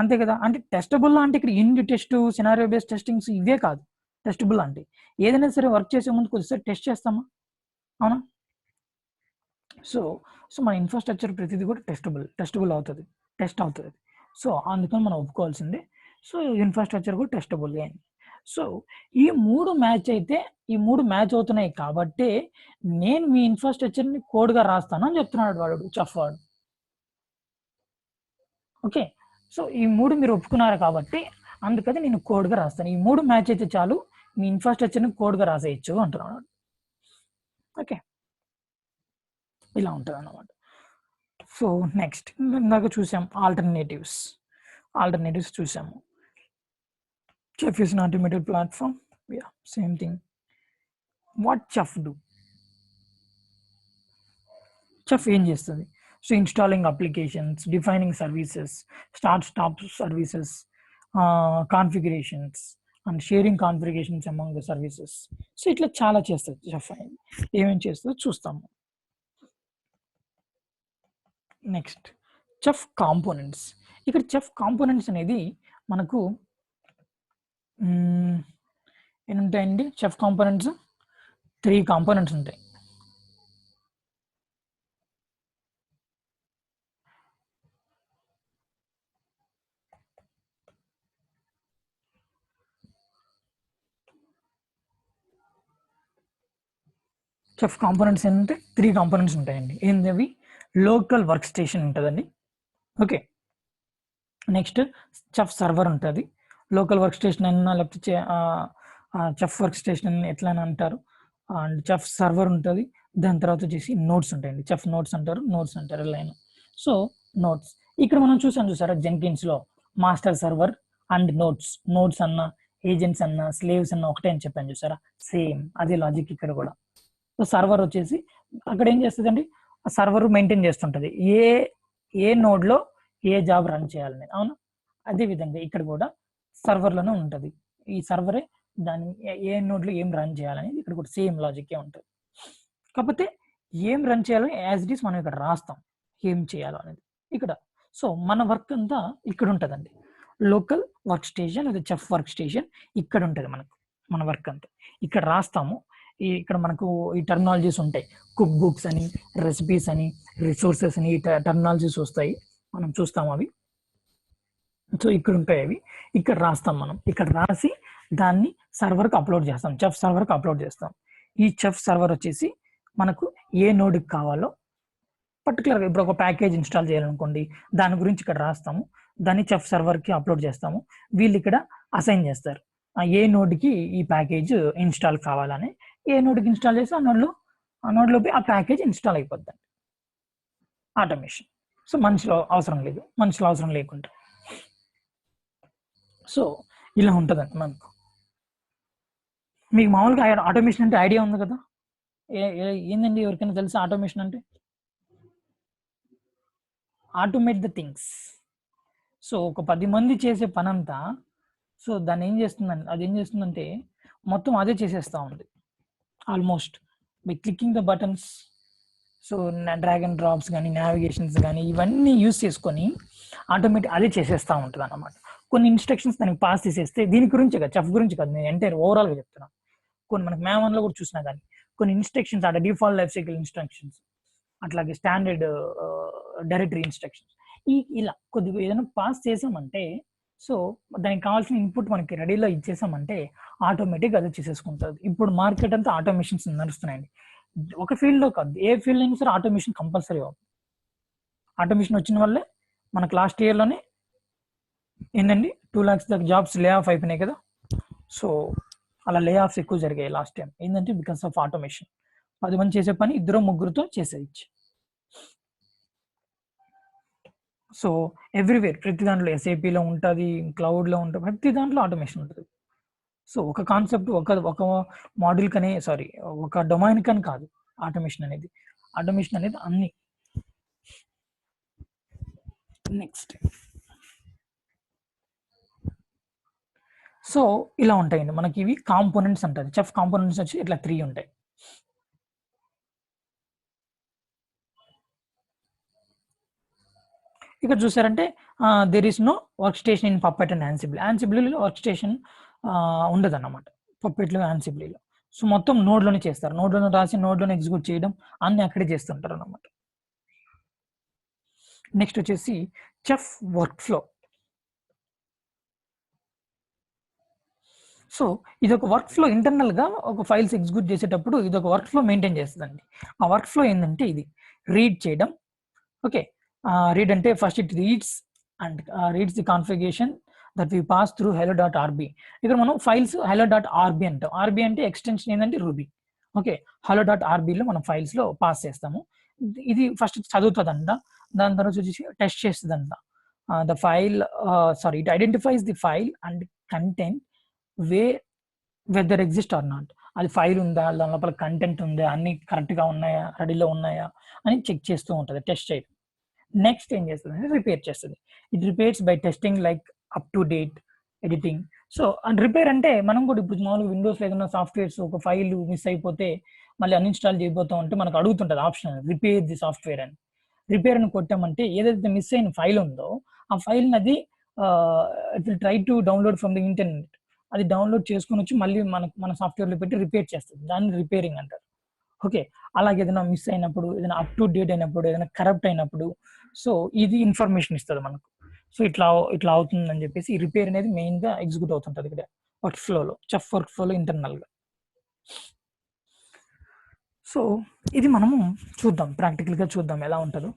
అంతే కదా. అంటే టెస్టబుల్ అంటే ఇక్కడ unit test, scenario based testings ఇవే కాదు. టెస్టబుల్ అంటే ఏదైనా సరే వర్క్ చేసే ముందు కొద్దిసారి టెస్ట్ చేస్తామా, అవునా? సో మన ఇన్ఫ్రాస్ట్రక్చర్ ప్రతిదీ కూడా టెస్టబుల్ అవుతుంది, టెస్ట్ అవుతుంది. సో అందుకని మనం ఒప్పుకోవాల్సిందే. సో ఇన్ఫ్రాస్ట్రక్చర్ కూడా టెస్టబుల్ అని. సో ఈ 3 మ్యాచ్ అవుతున్నాయి కాబట్టి నేను మీ ఇన్ఫ్రాస్ట్రక్చర్ని కోడ్గా రాస్తాను అని చెప్తున్నాడు వాడు, చెఫ్ వాడు. ఓకే, సో ఈ 3 మీరు ఒప్పుకున్నారు కాబట్టి అందుకని నేను కోడ్గా రాస్తాను, ఈ 3 మ్యాచ్ అయితే చాలు, మీ ఇన్ఫ్రాస్ట్రక్చర్ని కోడ్గా రాసేయచ్చు అంటున్నాడు. ఓకే, ఇలా ఉంటుంది అన్నమాట. సో నెక్స్ట్ ఇందాక చూసాం ఆల్టర్నేటివ్స్ చూసాము. Chef is an automated platform, yeah, same thing. What chef do? Chef ఏం చేస్తుంది? So installing applications, defining services, stop services, configurations and sharing configurations among the services. So ఇట్లా చాలా చేస్తుంది చెఫ్. ఏమేం చేస్తుందో చూస్తాము. Next chef components. ఇక్కడ chef components అనేది మనకు ఏముంటాయండి, చెఫ్ కాంపోనెంట్స్ 3 కాంపోనెంట్స్ ఉంటాయి. చెఫ్ కాంపోనెంట్స్ ఏంటంటే 3 కాంపోనెంట్స్ ఉంటాయండి. ఏంటవి? లోకల్ వర్క్ స్టేషన్ ఉంటుందండి. ఓకే, నెక్స్ట్ చెఫ్ సర్వర్ ఉంటుంది. లోకల్ వర్క్ స్టేషన్ అయినా లేకపోతే చెఫ్ వర్క్ స్టేషన్ అని ఎట్లయినా అంటారు. అండ్ చెఫ్ సర్వర్ ఉంటుంది. దాని తర్వాత వచ్చేసి నోట్స్ ఉంటాయండి, చెఫ్ నోట్స్ అంటారు లైన్. సో నోట్స్ ఇక్కడ మనం చూసారా జెన్కిన్స్లో మాస్టర్ సర్వర్ అండ్ నోట్స్ అన్న ఏజెంట్స్ అన్న స్లేవ్స్ అన్న ఒకటే అని చెప్పాను చూసారా, సేమ్ అదే లాజిక్ ఇక్కడ కూడా. సో సర్వర్ వచ్చేసి అక్కడ ఏం చేస్తుందండి, ఆ సర్వర్ మెయింటైన్ చేస్తుంటది ఏ ఏ నోడ్ లో ఏ జాబ్ రన్ చేయాలని, అవునా. అదే విధంగా ఇక్కడ కూడా సర్వర్లోనే ఉంటుంది, ఈ సర్వరే దాన్ని ఏ నోడ్ లో ఏం రన్ చేయాలనేది ఇక్కడ కూడా సేమ్ లాజిక్కే ఉంటుంది. కాకపోతే ఏం రన్ చేయాలని యాజ్ ఇట్ ఈస్ మనం ఇక్కడ రాస్తాం, ఏం చేయాలో అనేది ఇక్కడ. సో మన వర్క్ అంతా ఇక్కడ ఉంటుందండి, లోకల్ వర్క్ స్టేషన్ లేదా చెఫ్ వర్క్ స్టేషన్ ఇక్కడ ఉంటుంది మనకు, మన వర్క్ అంతా ఇక్కడ రాస్తాము. ఇక్కడ మనకు ఈ టెర్మినాలజీస్ ఉంటాయి, కుక్ బుక్స్ అని, రెసిపీస్ అని, రిసోర్సెస్ అని, ఈ టెర్మినాలజీస్ వస్తాయి, మనం చూస్తాము అవి. సో ఇక్కడ ఉంటాయి అవి, ఇక్కడ రాస్తాం మనం, ఇక్కడ రాసి దాన్ని సర్వర్కి అప్లోడ్ చేస్తాం, చెఫ్ సర్వర్కి అప్లోడ్ చేస్తాం. ఈ చెఫ్ సర్వర్ వచ్చేసి మనకు ఏ నోడ్కి కావాలో పర్టికులర్గా, ఇప్పుడు ఒక ప్యాకేజ్ ఇన్స్టాల్ చేయాలనుకోండి, దాని గురించి ఇక్కడ రాస్తాము, దాన్ని చెఫ్ సర్వర్కి అప్లోడ్ చేస్తాము. వీళ్ళు ఇక్కడ అసైన్ చేస్తారు ఏ నోడ్కి ఈ ప్యాకేజ్ ఇన్స్టాల్ కావాలని, ఏ నోడ్కి ఇన్స్టాల్ చేస్తే ఆ నోడ్లోకి ఆ ప్యాకేజ్ ఇన్స్టాల్ అయిపోద్ది, ఆటోమేషన్. సో మనుషులు అవసరం లేకుండా. సో ఇలా ఉంటుందండి మనకు. మీకు మామూలుగా ఆటోమేషన్ అంటే ఐడియా ఉంది కదా, ఏందండి ఎవరికైనా తెలుసా ఆటోమేషన్ అంటే? Automate the things. సో ఒక 10 మంది చేసే పనంతా, సో దాన్ని ఏం చేస్తుందండి, అది ఏం చేస్తుందంటే మొత్తం అదే చేసేస్తూ ఉంది almost by clicking the buttons. So drag and drops కానీ, నావిగేషన్స్ కానీ, ఇవన్నీ యూస్ చేసుకొని ఆటోమేటిక్ అదే చేసేస్తూ ఉంటుంది అన్నమాట. కొన్ని ఇన్స్ట్రక్షన్స్ దానికి పాస్ చేసేస్తే, దీని గురించి కదా, చెఫ్ గురించి కదా, నేను ఎంటైర్ ఓవరాల్గా చెప్తున్నాను. కొన్ని మనకి మ్యాన్లో కూడా చూసినా కానీ కొన్ని ఇన్స్ట్రక్షన్స్ అక్కడ డిఫాల్ట్ లైఫ్ సైకిల్ ఇన్స్ట్రక్షన్స్, అట్లాగే స్టాండర్డ్ డైరెక్టరీ ఇన్స్ట్రక్షన్స్, ఇలా కొద్దిగా ఏదైనా పాస్ చేసామంటే, సో దానికి కావాల్సిన ఇన్పుట్ మనకి రెడీలో ఇచ్చేసామంటే ఆటోమేటిక్ అదే చేసేసుకుంటుంది. ఇప్పుడు మార్కెట్ అంతా ఆటోమేషన్స్ నడుస్తున్నాయండి, ఒక ఫీల్డ్లో కాదు, ఏ ఫీల్డ్ అయినా సరే ఆటోమేషన్ కంపల్సరీ అవుతుంది. ఆటోమేషన్ వచ్చిన వల్లే మనకు లాస్ట్ ఇయర్లోనే ఏంటండి 2 lakhs దాకా జాబ్స్ లే ఆఫ్ అయిపోయినాయి కదా. సో అలా లే ఆఫ్స్ ఎక్కువ జరిగాయి లాస్ట్ టైం, ఏంటంటే బికాస్ ఆఫ్ ఆటోమేషన్. 10 మంది చేసే పని 2-3తో చేసేయచ్చు. సో ఎవ్రీవేర్, ప్రతి దాంట్లో ఎస్ఏపిలో ఉంటుంది, క్లౌడ్లో ఉంటుంది, ప్రతి దాంట్లో ఆటోమేషన్ ఉంటుంది. సో ఒక కాన్సెప్ట్ ఒక మాడ్యూల్ కనే, సారీ ఒక డొమైన్ కని కాదు ఆటోమేషన్ అనేది అన్ని. నెక్స్ట్, సో ఇలా ఉంటాయండి మనకి ఇవి కాంపోనెంట్స్ అంటారు. చెఫ్ కాంపోనెంట్స్ వచ్చి ఇట్లా 3 ఉంటాయి. ఇక్కడ చూసారంటే there is no workstation in Puppet and Ansible workstation ఉండదు అన్నమాట, పప్పెట్లో యాన్సిబుల్లో. సో మొత్తం నోడ్లోనే చేస్తారు, నోడ్లోనే రాసి నోడ్లోనే ఎగ్జిక్యూట్ చేయడం అన్ని అక్కడే చేస్తుంటారు అన్నమాట. నెక్స్ట్ వచ్చేసి చెఫ్ వర్క్ ఫ్లో. సో ఇది ఒక వర్క్ ఫ్లో, ఇంటర్నల్గా ఒక ఫైల్స్ ఎగ్జిక్యూట్ చేసేటప్పుడు ఇది ఒక వర్క్ ఫ్లో మెయింటైన్ చేస్తుందండి. ఆ వర్క్ ఫ్లో ఏంటంటే ఇది రీడ్ చేయడం. ఓకే, రీడ్ అంటే first it reads the configuration that we pass through hello.rb. ఇక్కడ మనం ఫైల్స్ hello.rb అంటాం. ఆర్బీ అంటే ఎక్స్టెన్షన్ ఏంటంటే రూబీ. ఓకే, hello.rbలో మనం ఫైల్స్లో పాస్ చేస్తాము. ఇది ఫస్ట్ చదువుతుందంట, దాని తర్వాత వచ్చేసి టెస్ట్ చేస్తుందంట. The file it identifies the file and content whether exist or not. అది ఫైల్ ఉందా, దాని లోపల కంటెంట్ ఉందా, అన్ని కరెక్ట్గా ఉన్నాయా, రెడీలో ఉన్నాయా అని చెక్ చేస్తూ ఉంటుంది, టెస్ట్ చేయడం. నెక్స్ట్ ఏం చేస్తుంది అంటే రిపేర్ చేస్తుంది. It repairs by testing like up to date editing. So and repair అంటే మనం కూడా ఇప్పుడు మామూలుగా విండోస్లో ఏదైనా సాఫ్ట్వేర్స్ ఒక ఫైల్ మిస్ అయిపోతే మళ్ళీ అన్ఇన్స్టాల్ చేయబోతాం అంటే మనకు అడుగుతుంటుంది ఆప్షన్ రిపేర్ ది సాఫ్ట్వేర్ అని. రిపేర్ అని కొట్టామంటే ఏదైతే మిస్ అయిన ఫైల్ ఉందో ఆ ఫైల్ని అది it will try to download from the internet. అది డౌన్లోడ్ చేసుకొని వచ్చి మళ్ళీ మన సాఫ్ట్వేర్లో పెట్టి రిపేర్ చేస్తుంది, దాన్ని రిపేరింగ్ అంటారు. ఓకే, అలాగే ఏదైనా మిస్ అయినప్పుడు, ఏదైనా అప్ టు డేట్ అయినప్పుడు, ఏదైనా కరప్ట్ అయినప్పుడు, సో ఇది ఇన్ఫర్మేషన్ ఇస్తుంది మనకు. సో ఇట్లా అవుతుందని చెప్పేసి ఈ రిపేర్ అనేది మెయిన్గా ఎగ్జిక్యూట్ అవుతుంటుంది ఇక్కడ వర్క్ ఫ్లోలో, చెఫ్ వర్క్ ఫ్లోలో ఇంటర్నల్గా. సో ఇది మనము చూద్దాం, ప్రాక్టికల్గా చూద్దాం ఎలా ఉంటుందో.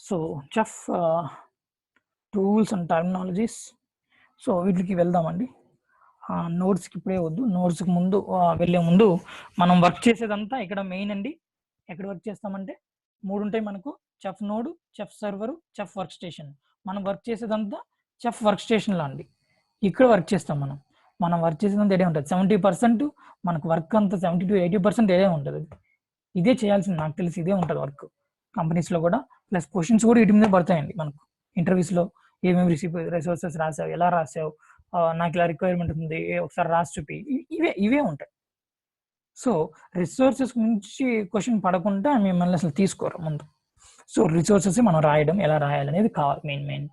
So chef tools and terminologies, so వీటికి వెళ్దామండి. నోట్స్కి ఇప్పుడే వద్దు, నోట్స్కి ముందు వెళ్ళే ముందు మనం వర్క్ చేసేదంతా ఇక్కడ మెయిన్ అండి. ఎక్కడ వర్క్ చేస్తామంటే 3 ఉంటాయి మనకు, chef node, chef server, chef work station. మనం వర్క్ చేసేదంతా చెఫ్ వర్క్ స్టేషన్లో అండి. ఇక్కడ వర్క్ చేస్తాం మనం వర్క్ చేసేదంతా ఇదే ఉంటుంది. 70% మనకు వర్క్ అంతా 70 to 80% ఇదే ఉంటుంది. ఇదే చేయాల్సింది, నాకు తెలిసి ఇదే ఉంటుంది వర్క్ కంపెనీస్లో కూడా. ప్లస్ క్వశ్చన్స్ కూడా వీటి మీద పడతాయండి మనకు. ఇంటర్వ్యూస్లో ఏమేమి రిసోర్సెస్ రాసావు, ఎలా రాసావు, నాకు ఇలా రిక్వైర్మెంట్ ఉంది, ఒకసారి రాసి చూపి, ఇవే ఉంటాయి. సో రిసోర్సెస్ నుంచి క్వశ్చన్ పడకుండా మిమ్మల్ని అసలు తీసుకోరు ముందు. సో రిసోర్సెస్ మనం రాయడం, ఎలా రాయాలనేది కావాలి మెయిన్.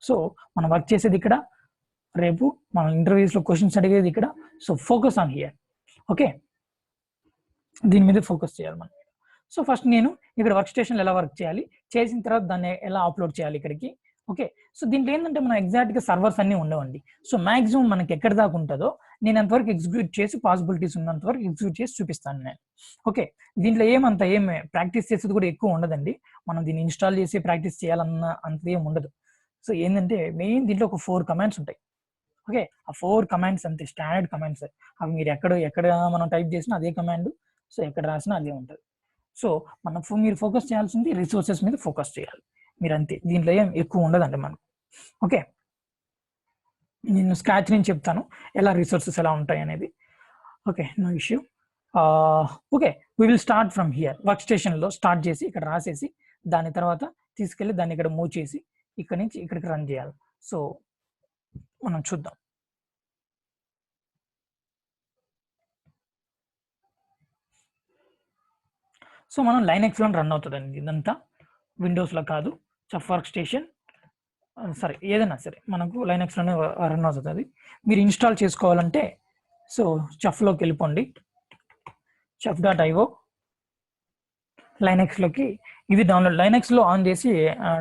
సో మనం వర్క్ చేసేది ఇక్కడ, రేపు మనం ఇంటర్వ్యూస్లో క్వశ్చన్స్ అడిగేది ఇక్కడ. So focus on here. Okay, దీని మీద ఫోకస్ చేయాలి మనం. సో ఫస్ట్ నేను ఇక్కడ వర్క్ స్టేషన్లో ఎలా వర్క్ చేయాలి, చేసిన తర్వాత దాన్ని ఎలా అప్లోడ్ చేయాలి ఇక్కడికి. ఓకే, సో దీంట్లో ఏంటంటే మనం ఎగ్జాక్ట్గా సర్వర్స్ అన్నీ ఉండవండి. సో మాక్సిమం మనకి ఎక్కడి దాకా ఉంటుందో నేను అంతవరకు ఎగ్జిక్యూట్ చేసి, పాసిబిలిటీస్ ఉన్నంత వరకు ఎగ్జిక్యూట్ చేసి చూపిస్తాను నేను. ఓకే, దీంట్లో ఏమి ప్రాక్టీస్ చేసేది కూడా ఎక్కువ ఉండదండి. మనం దీన్ని ఇన్స్టాల్ చేసి ప్రాక్టీస్ చేయాలన్న అంత ఏం ఉండదు. సో ఏంటంటే మెయిన్ దీంట్లో ఒక 4 కమాండ్స్ ఉంటాయి. ఓకే, ఆ 4 కమాండ్స్ అంతే, స్టాండర్డ్ కమాండ్స్. అవి మీరు ఎక్కడ మనం టైప్ చేసినా అదే కమాండ్, సో ఎక్కడ రాసినా అదే ఉంటుంది. సో మీరు ఫోకస్ చేయాల్సింది రిసోర్సెస్ మీద ఫోకస్ చేయాలి మీరు, అంతే. దీంట్లో ఏం ఎక్కువ ఉండదండి మనకు. ఓకే, నేను స్క్రాచ్ నుంచి చెప్తాను ఎలా రిసోర్సెస్ ఎలా ఉంటాయి అనేది. Okay, no issue. Okay, we will start from here. Work స్టేషన్లో స్టార్ట్ చేసి ఇక్కడ రాసేసి, దాని తర్వాత తీసుకెళ్ళి దాన్ని ఇక్కడ మూవ్ చేసి ఇక్కడ నుంచి ఇక్కడికి రన్ చేయాలి. సో మనం చూద్దాం. సో మనం లైనెక్స్లో రన్ అవుతుందండి ఇదంతా, విండోస్లో కాదు. చఫ్ వర్క్ స్టేషన్ సరే ఏదైనా సరే మనకు లైనెక్స్లోనే రన్ అవుతుంది. అది మీరు ఇన్స్టాల్ చేసుకోవాలంటే సో చఫ్లోకి వెళ్ళిపోండి, chef.io. లైనెక్స్లోకి ఇది డౌన్లోడ్, లైనెక్స్లో ఆన్ చేసి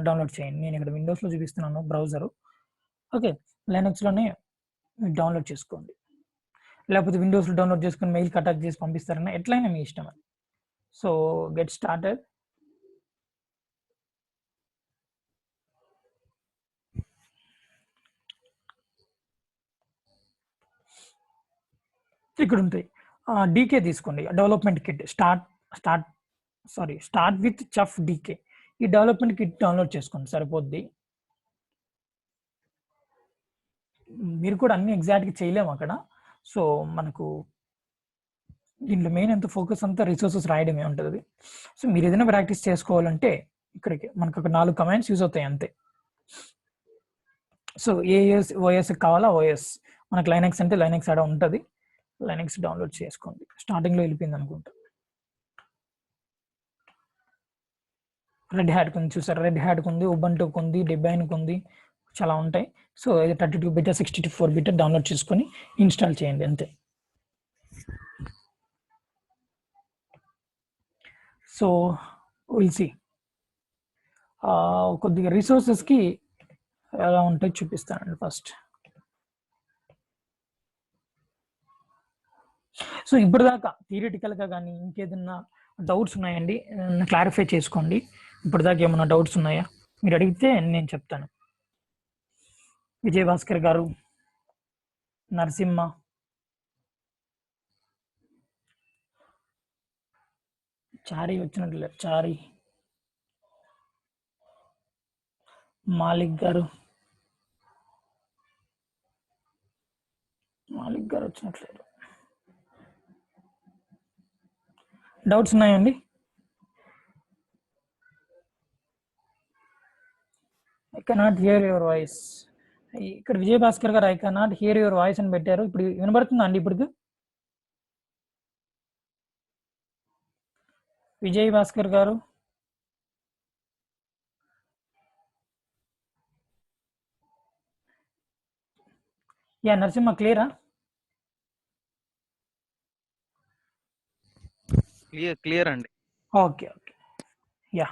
డౌన్లోడ్ చేయండి. నేను ఇక్కడ విండోస్లో చూపిస్తున్నాను బ్రౌజరు. ఓకే, లైనెక్స్లోనే డౌన్లోడ్ చేసుకోండి, లేకపోతే విండోస్లో డౌన్లోడ్ చేసుకొని మెయిల్కి అటాచ్ చేసి పంపిస్తారన్నా ఎట్లయినా మీ ఇష్టం అది. So get started. ఇక్కడ ఉంటాయి, డీకే తీసుకోండి, development kit. Start with Chef DK. ఈ డెవలప్మెంట్ కిట్ డౌన్లోడ్ చేసుకోండి సరిపోద్ది. మీరు కూడా అన్ని ఎగ్జాక్ట్గా చేయలేము అక్కడ. సో మనకు దీంట్లో మెయిన్ అంత ఫోకస్ అంతా రిసోర్సెస్ రాయడమే ఉంటుంది. సో మీరు ఏదైనా ప్రాక్టీస్ చేసుకోవాలంటే ఇక్కడికి మనకు ఒక 4 కమాండ్స్ యూజ్ అవుతాయి అంతే. సో ఓఎస్ కావాలా, ఓఎస్ మనకు లైనెక్స్ అంటే లైనెక్స్ ఆడ ఉంటుంది, లైనెక్స్ డౌన్లోడ్ చేసుకోండి. స్టార్టింగ్లో వెళ్ళిపోయింది అనుకుంటా. రెడ్ హ్యాట్కి ఉంది చూసారు, రెడ్ హ్యాట్కి ఉంది, ఉబంటుకి ఉంది, డెబైన్కి ఉంది, చాలా ఉంటాయి. సో 32 బిట్ 64 బిట్ డౌన్లోడ్ చేసుకొని ఇన్స్టాల్ చేయండి అంతే. సో విల్ సీ కొద్దిగా రిసోర్సెస్కి ఎలా ఉంటాయి చూపిస్తానండి ఫస్ట్. సో ఇప్పటిదాకా థియరిటికల్గా కానీ ఇంకేదన్నా డౌట్స్ ఉన్నాయండి, క్లారిఫై చేసుకోండి. ఇప్పటిదాకా ఏమన్నా డౌట్స్ ఉన్నాయా మీరు అడిగితే నేను చెప్తాను. విజయభాస్కర్ గారు, నరసింహ, చారి వచ్చినట్లే, చారి, మాలిక్ గారు వచ్చినట్లేదు. డౌట్స్ ఉన్నాయండి? I cannot hear your voice. ఇక్కడ విజయభాస్కర్ గారు I cannot hear your voice అని పెట్టారు. ఇప్పుడు వినబడుతుందా అండి? ఇప్పుడు విజయభాస్కర్ గారు, యా నరసింహ క్లియరా? క్లియర్ అండి. Okay yeah.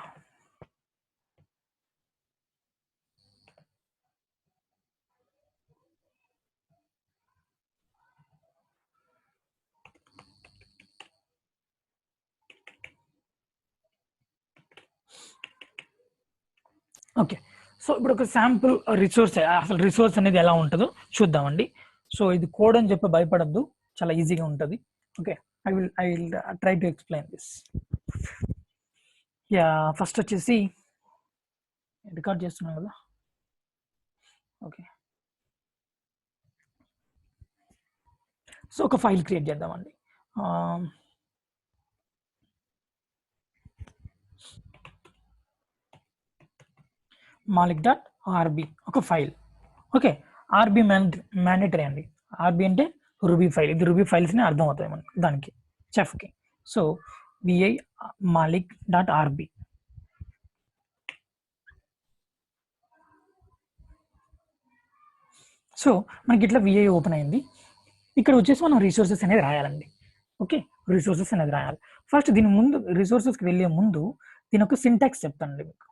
ఓకే, సో ఇప్పుడు ఒక శాంపుల్ రిసోర్స్, అసలు రిసోర్స్ అనేది ఎలా ఉంటుందో చూద్దామండి. సో ఇది కోడ్ అని చెప్పి భయపడద్దు, చాలా ఈజీగా ఉంటుంది. Okay, I will try to explain this. Yeah first వచ్చేసి రికార్డ్ చేస్తున్నాను కదా. ఓకే, సో ఒక ఫైల్ క్రియేట్ చేద్దామండి. malik.rb ఒక ఫైల్. ఓకే, ఆర్బి మ్యాండేటరీ అండి. ఆర్బి అంటే రూబీ ఫైల్. ఇది రూబీ ఫైల్స్ ని అర్థం అవుతాయి మనకి దానికి చెఫ్కి. So VI malik.rb. సో మనకి ఇట్లా విఐ ఓపెన్ అయింది. ఇక్కడ వచ్చేసి మనం రిసోర్సెస్ అనేది రాయాలండి. ఓకే, రిసోర్సెస్ అనేది రాయాలి. ఫస్ట్ దీని ముందు రిసోర్సెస్కి వెళ్ళే ముందు దీని ఒక సింటాక్స్ చెప్తానండి మీకు.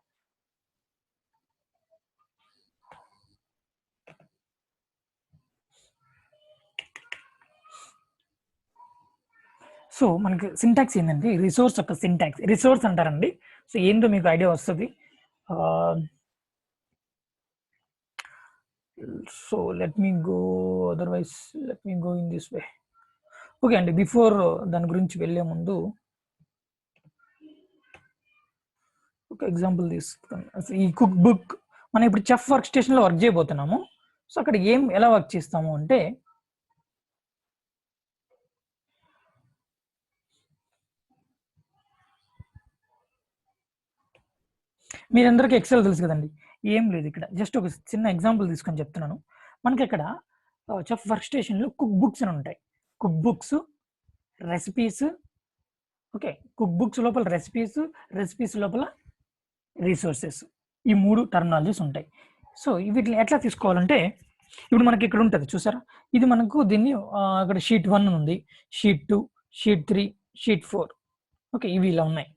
సో మనకి సింటాక్స్ ఏంటంటే రిసోర్స్ యొక్క సింటాక్స్. రిసోర్స్ అంటారండి. సో ఏందో మీకు ఐడియా వస్తుంది. So let me go, otherwise let me go in this way. Okay అండి, బిఫోర్ దాని గురించి వెళ్ళే ముందు ఒక ఎగ్జాంపుల్ తీసుకుంటాను. ఈ కుక్ బుక్ మనం ఇప్పుడు చెఫ్ వర్క్ స్టేషన్లో వర్క్ చేయబోతున్నాము. సో అక్కడ ఎలా వర్క్ చేస్తాము అంటే, మీరందరికీ ఎక్సెల్ తెలుసు కదండి. ఏం లేదు, ఇక్కడ జస్ట్ ఒక చిన్న ఎగ్జాంపుల్ తీసుకొని చెప్తున్నాను. మనకి ఇక్కడ చెఫ్ వర్క్ స్టేషన్లో కుక్ బుక్స్ అని ఉంటాయి. Cook books, recipes. Okay, cook books లోపల రెసిపీస్, రెసిపీస్ లోపల రిసోర్సెస్, ఈ 3 టర్మినాలజీస్ ఉంటాయి. సో వీటిని ఎట్లా తీసుకోవాలంటే, ఇప్పుడు మనకి ఇక్కడ ఉంటుంది చూసారా, ఇది మనకు దీన్ని ఇక్కడ షీట్ 1 ఉంది, షీట్ 2, షీట్ 3, షీట్ 4. ఓకే, ఇవి ఇలా ఉన్నాయి.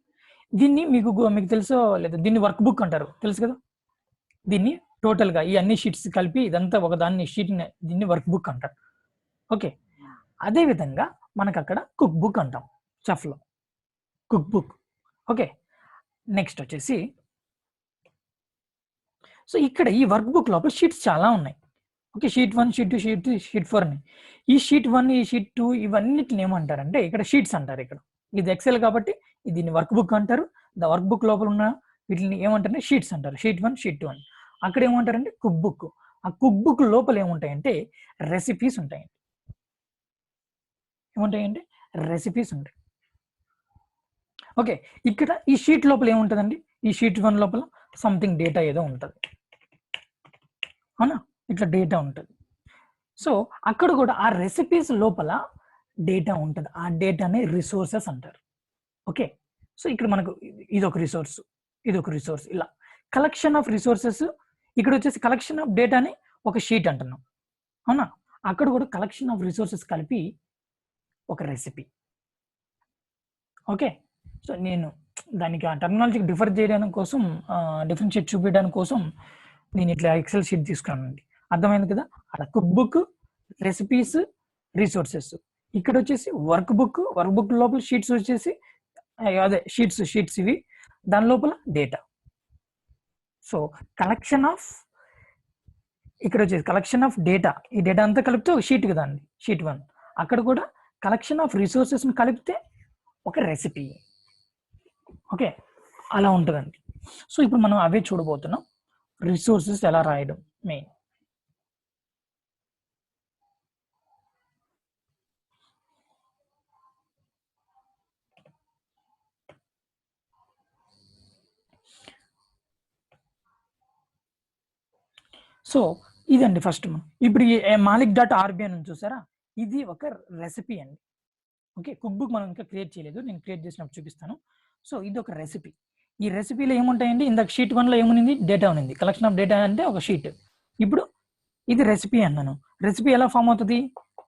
దీన్ని మీకు తెలుసో లేదా, దీన్ని వర్క్ బుక్ అంటారు, తెలుసు కదా. దీన్ని టోటల్గా ఈ అన్ని షీట్స్ కలిపి ఇదంతా ఒక దాన్ని షీట్ని, దీన్ని వర్క్ బుక్ అంటారు. ఓకే, అదేవిధంగా మనకు అక్కడ కుక్ బుక్ అంటాం, చెఫ్లో కుక్ బుక్. ఓకే, నెక్స్ట్ వచ్చేసి, సో ఇక్కడ ఈ వర్క్ బుక్ లోపల షీట్స్ చాలా ఉన్నాయి. Okay, sheet 1, sheet 2, sheet 3, sheet 4 అని. ఈ షీట్ 1, ఈ షీట్ 2 ఇవన్నిటిని ఏమంటారంటే ఇక్కడ షీట్స్ అంటారు. ఇక్కడ ఇది ఎక్సెల్ కాబట్టి దీన్ని వర్క్ బుక్ అంటారు. ద వర్క్ బుక్ లోపల ఉన్న వీటిని ఏమంటారంటే షీట్స్ అంటారు, షీట్ 1, షీట్ 2 అని. అక్కడ ఏమంటారంటే కుక్ బుక్. ఆ కుక్ బుక్ లోపల ఏముంటాయంటే రెసిపీస్ ఉంటాయండి. ఏముంటాయంటే రెసిపీస్ ఉంటాయి. ఓకే, ఇక్కడ ఈ షీట్ లోపల ఏముంటుందండి, ఈ షీట్ 1 లోపల సంథింగ్ డేటా ఏదో ఉంటుంది, అవునా, ఇట్లా డేటా ఉంటుంది. సో అక్కడ కూడా ఆ రెసిపీస్ లోపల డేటా ఉంటుంది. ఆ డేటాని రిసోర్సెస్ అంటారు. ఓకే, సో ఇక్కడ మనకు ఇది ఒక రిసోర్స్, ఇది ఒక రిసోర్స్, ఇలా కలెక్షన్ ఆఫ్ రిసోర్సెస్. ఇక్కడ వచ్చేసి కలెక్షన్ ఆఫ్ డేటాని ఒక షీట్ అంటున్నాం, అవునా. అక్కడ కూడా కలెక్షన్ ఆఫ్ రిసోర్సెస్ కలిపి ఒక రెసిపీ. ఓకే, సో నేను దానికి ఆ టెర్మినాలజీకి డిఫర్ చేయడానికి కోసం, డిఫరెన్షియేట్ చూపించడానికి కోసం నేను ఇట్లా ఎక్సెల్ షీట్ తీసుకున్నానండి. అర్థమైంది కదా. అక్కడ కుక్ బుక్, రెసిపీస్, రిసోర్సెస్. ఇక్కడ వచ్చేసి వర్క్ బుక్. వర్క్ బుక్ లోపల షీట్స్ వచ్చేసి అదే షీట్స్ ఇవి, దాని లోపల డేటా. సో కలెక్షన్ ఆఫ్, ఇక్కడ వచ్చేసి కలెక్షన్ ఆఫ్ డేటా. ఈ డేటా అంతా కలిపితే ఒక షీట్ కదా అండి, షీట్ 1. అక్కడ కూడా కలెక్షన్ ఆఫ్ రిసోర్సెస్ని కలిపితే ఒక రెసిపీ. ఓకే, అలా ఉంటుందండి. సో ఇప్పుడు మనం అవే చూడబోతున్నాం, రిసోర్సెస్ ఎలా రాయడం మెయిన్. సో ఇదండి ఫస్ట్ మనం ఇప్పుడు malik.rb అని చూసారా, ఇది ఒక రెసిపీ అండి. ఓకే, కుక్ బుక్ మనం ఇంకా క్రియేట్ చేయలేదు, నేను క్రియేట్ చేసినప్పుడు చూపిస్తాను. సో ఇది ఒక రెసిపీ. ఈ రెసిపీలో ఏముంటాయండి, ఇందాక షీట్ 1లో ఏముంది, డేటా ఉంది. కలెక్షన్ ఆఫ్ డేటా అంటే ఒక షీట్. ఇప్పుడు ఇది రెసిపీ అన్నాను. రెసిపీ ఎలా ఫామ్ అవుతుంది,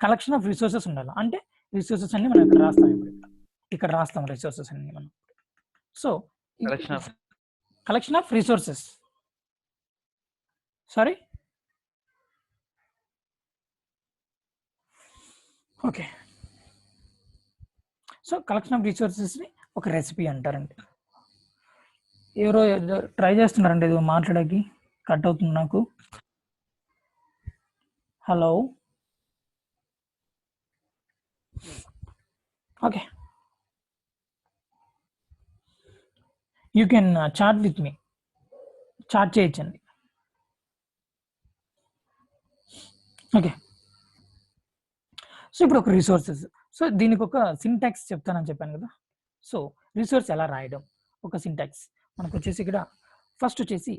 కలెక్షన్ ఆఫ్ రిసోర్సెస్ ఉండాలి. అంటే రిసోర్సెస్ అన్ని మనం ఇక్కడ రాస్తాం. ఇప్పుడు ఇక్కడ రాస్తాం రిసోర్సెస్ అన్ని మనం. So collection of resources, sorry, okay. So collection of రిసోర్సెస్ని ఒక రెసిపీ అంటారండి. ఎవరో ట్రై చేస్తున్నారండి ఏదో మాట్లాడకి, కట్ అవుతుంది నాకు. Hello, okay, you can chat with me, chat చేయొచ్చండి. ఓకే, సో ఇప్పుడు ఒక రిసోర్సెస్. సో దీనికి ఒక సింటాక్స్ చెప్తానని చెప్పాను కదా. సో రిసోర్స్ ఎలా రాయడం, ఒక సింటాక్స్ మనకు వచ్చేసి ఇక్కడ ఫస్ట్ వచ్చేసి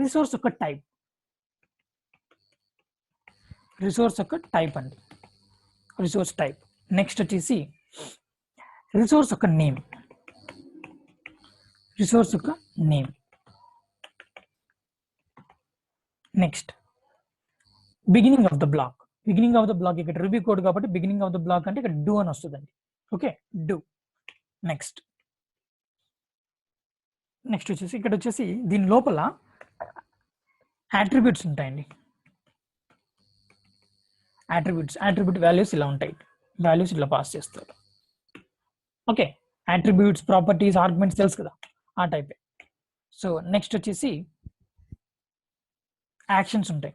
రిసోర్స్ ఒక టైప్, రిసోర్స్ ఒక టైప్ అండి, రిసోర్స్ టైప్. నెక్స్ట్ వచ్చేసి రిసోర్స్ ఒక నేమ్, రిసోర్స్ ఒక name. Next beginning of the block, beginning of the block ఇక్కడ రూబీ కోడ్ కాబట్టి బిగినింగ్ ఆఫ్ ద బ్లాక్ అంటే ఇక్కడ డూ అని వస్తుందండి. Okay, do. నెక్స్ట్ వచ్చేసి ఇక్కడ వచ్చేసి దీని లోపల అట్రిబ్యూట్స్ ఉంటాయండి. అట్రిబ్యూట్ వాల్యూస్ ఇలా ఉంటాయి, వాల్యూస్ ఇలా పాస్ చేస్తారు. ఓకే, అట్రిబ్యూట్స్, ప్రాపర్టీస్, ఆర్గ్యుమెంట్స్ తెలుసు కదా, ఆ టైపే. సో నెక్స్ట్ వచ్చేసి యాక్షన్స్ ఉంటాయి.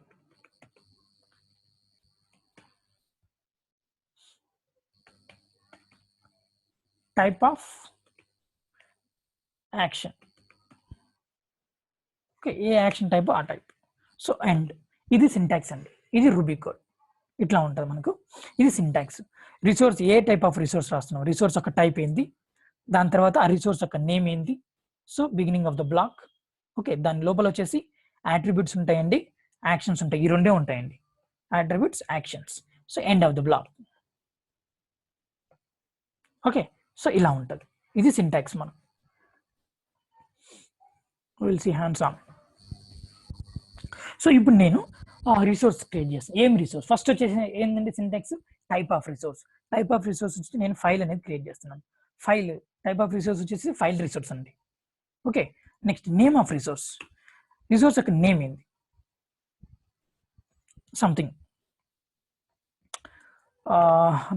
Type of action. Okay, a action type ఆ టైప్. సో అండ్ ఇది సింటాక్స్ అండి, ఇది రూబీ కోడ్ ఇట్లా ఉంటుంది మనకు. ఇది syntax. Resource a type of resource రాస్తున్నాం, రిసోర్స్ ఒక టైప్ ఏంది, దాని తర్వాత ఆ రిసోర్స్ యొక్క నేమ్ ఏంది, so beginning of the block. Okay, దాని లోపల వచ్చేసి అట్రిబ్యూట్స్ ఉంటాయండి, యాక్షన్స్ ఉంటాయి, ఈ రెండే ఉంటాయండి, attributes, actions. So end of the block. Okay, so ఇలా ఉంటుంది, ఇది సింటాక్స్. మనం will see hands on. So ఇప్పుడు నేను రిసోర్స్ క్రియేట్ చేస్తాను. ఏం రిసోర్స్? ఫస్ట్ వచ్చేసి ఏంటంటే syntax type of resource. Type of resource వచ్చి నేను ఫైల్ అనేది క్రియేట్ చేస్తున్నాను. ఫైల్ టైప్ ఆఫ్ రిసోర్స్ వచ్చేసి ఫైల్ రిసోర్స్ అండి. Okay, next name of resource, resource యొక్క నేమ్ ఏంది, సంథింగ్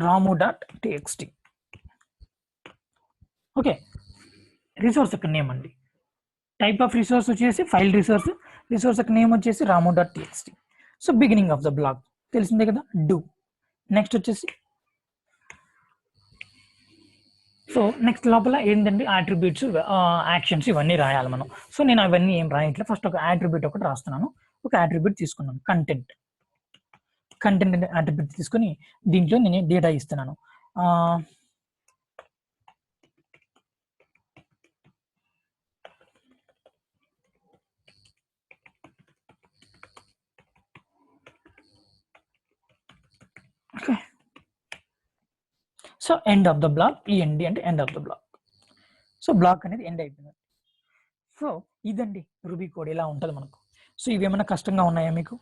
ramu.txt. ఓకే, రిసోర్స్ యొక్క నేమ్ అండి. టైప్ ఆఫ్ రిసోర్స్ వచ్చేసి ఫైల్ రిసోర్స్, రిసోర్స్ యొక్క నేమ్ వచ్చేసి ramu.txt. So beginning of the block తెలిసిందే కదా, డూ. నెక్స్ట్ వచ్చేసి సో నెక్స్ట్ లోపల ఏంటంటే అట్రిబ్యూట్స్, యాక్షన్స్ ఇవన్నీ రాయాలి మనం. సో నేను అవన్నీ ఏం రాయట్లేదు, ఫస్ట్ ఒక అట్రిబ్యూట్ ఒకటి రాస్తున్నాను. ఒక అట్రిబ్యూట్ తీసుకున్నాను, కంటెంట్ అనే అట్రిబ్యూట్ తీసుకొని దీంట్లో నేను డేటా ఇస్తున్నాను. Okay, so end of the block, end అంటే end of the block. So block అనేది ఎండ్ అయిపోయింది. సో ఇదండి రూబీ కోడ్ ఇలా ఉంటుంది మనకు. సో ఇవి ఏమైనా కష్టంగా ఉన్నాయా మీకు?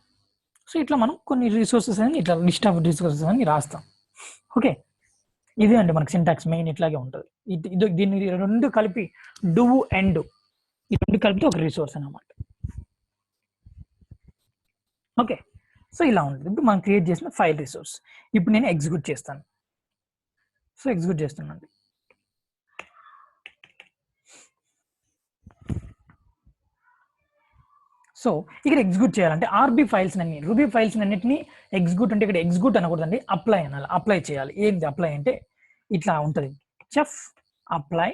సో ఇట్లా మనం కొన్ని రిసోర్సెస్ అని ఇట్లా లిస్ట్ ఆఫ్ రిసోర్సెస్ అని రాస్తాం. ఓకే, ఇదే అండి మనకు సింటాక్స్ మెయిన్ ఇట్లాగే ఉంటుంది. ఇది దీన్ని రెండు కలిపి డూ ఎండ్, ఈ రెండు కలిపితే ఒక రిసోర్స్ అన్నమాట. ఓకే, సో ఇలా ఉంటుంది. ఇప్పుడు మనం క్రియేట్ చేసిన ఫైల్ రిసోర్స్. ఇప్పుడు నేను ఎగ్జిక్యూట్ చేస్తాను. సో ఎగ్జిక్యూట్ చేస్తున్నాను. సో ఇక్కడ ఎగ్జిక్యూట్ చేయాలంటే ఆర్బీ ఫైల్స్ అన్ని, రూబీ ఫైల్స్ అన్నిటిని ఎగ్జిక్యూట్ అంటే ఇక్కడ ఎగ్జిక్యూట్ అనకూడదండి, అప్లై అనాలి. అప్లై చేయాలి. ఏంటి అప్లై అంటే ఇట్లా ఉంటుంది, chef apply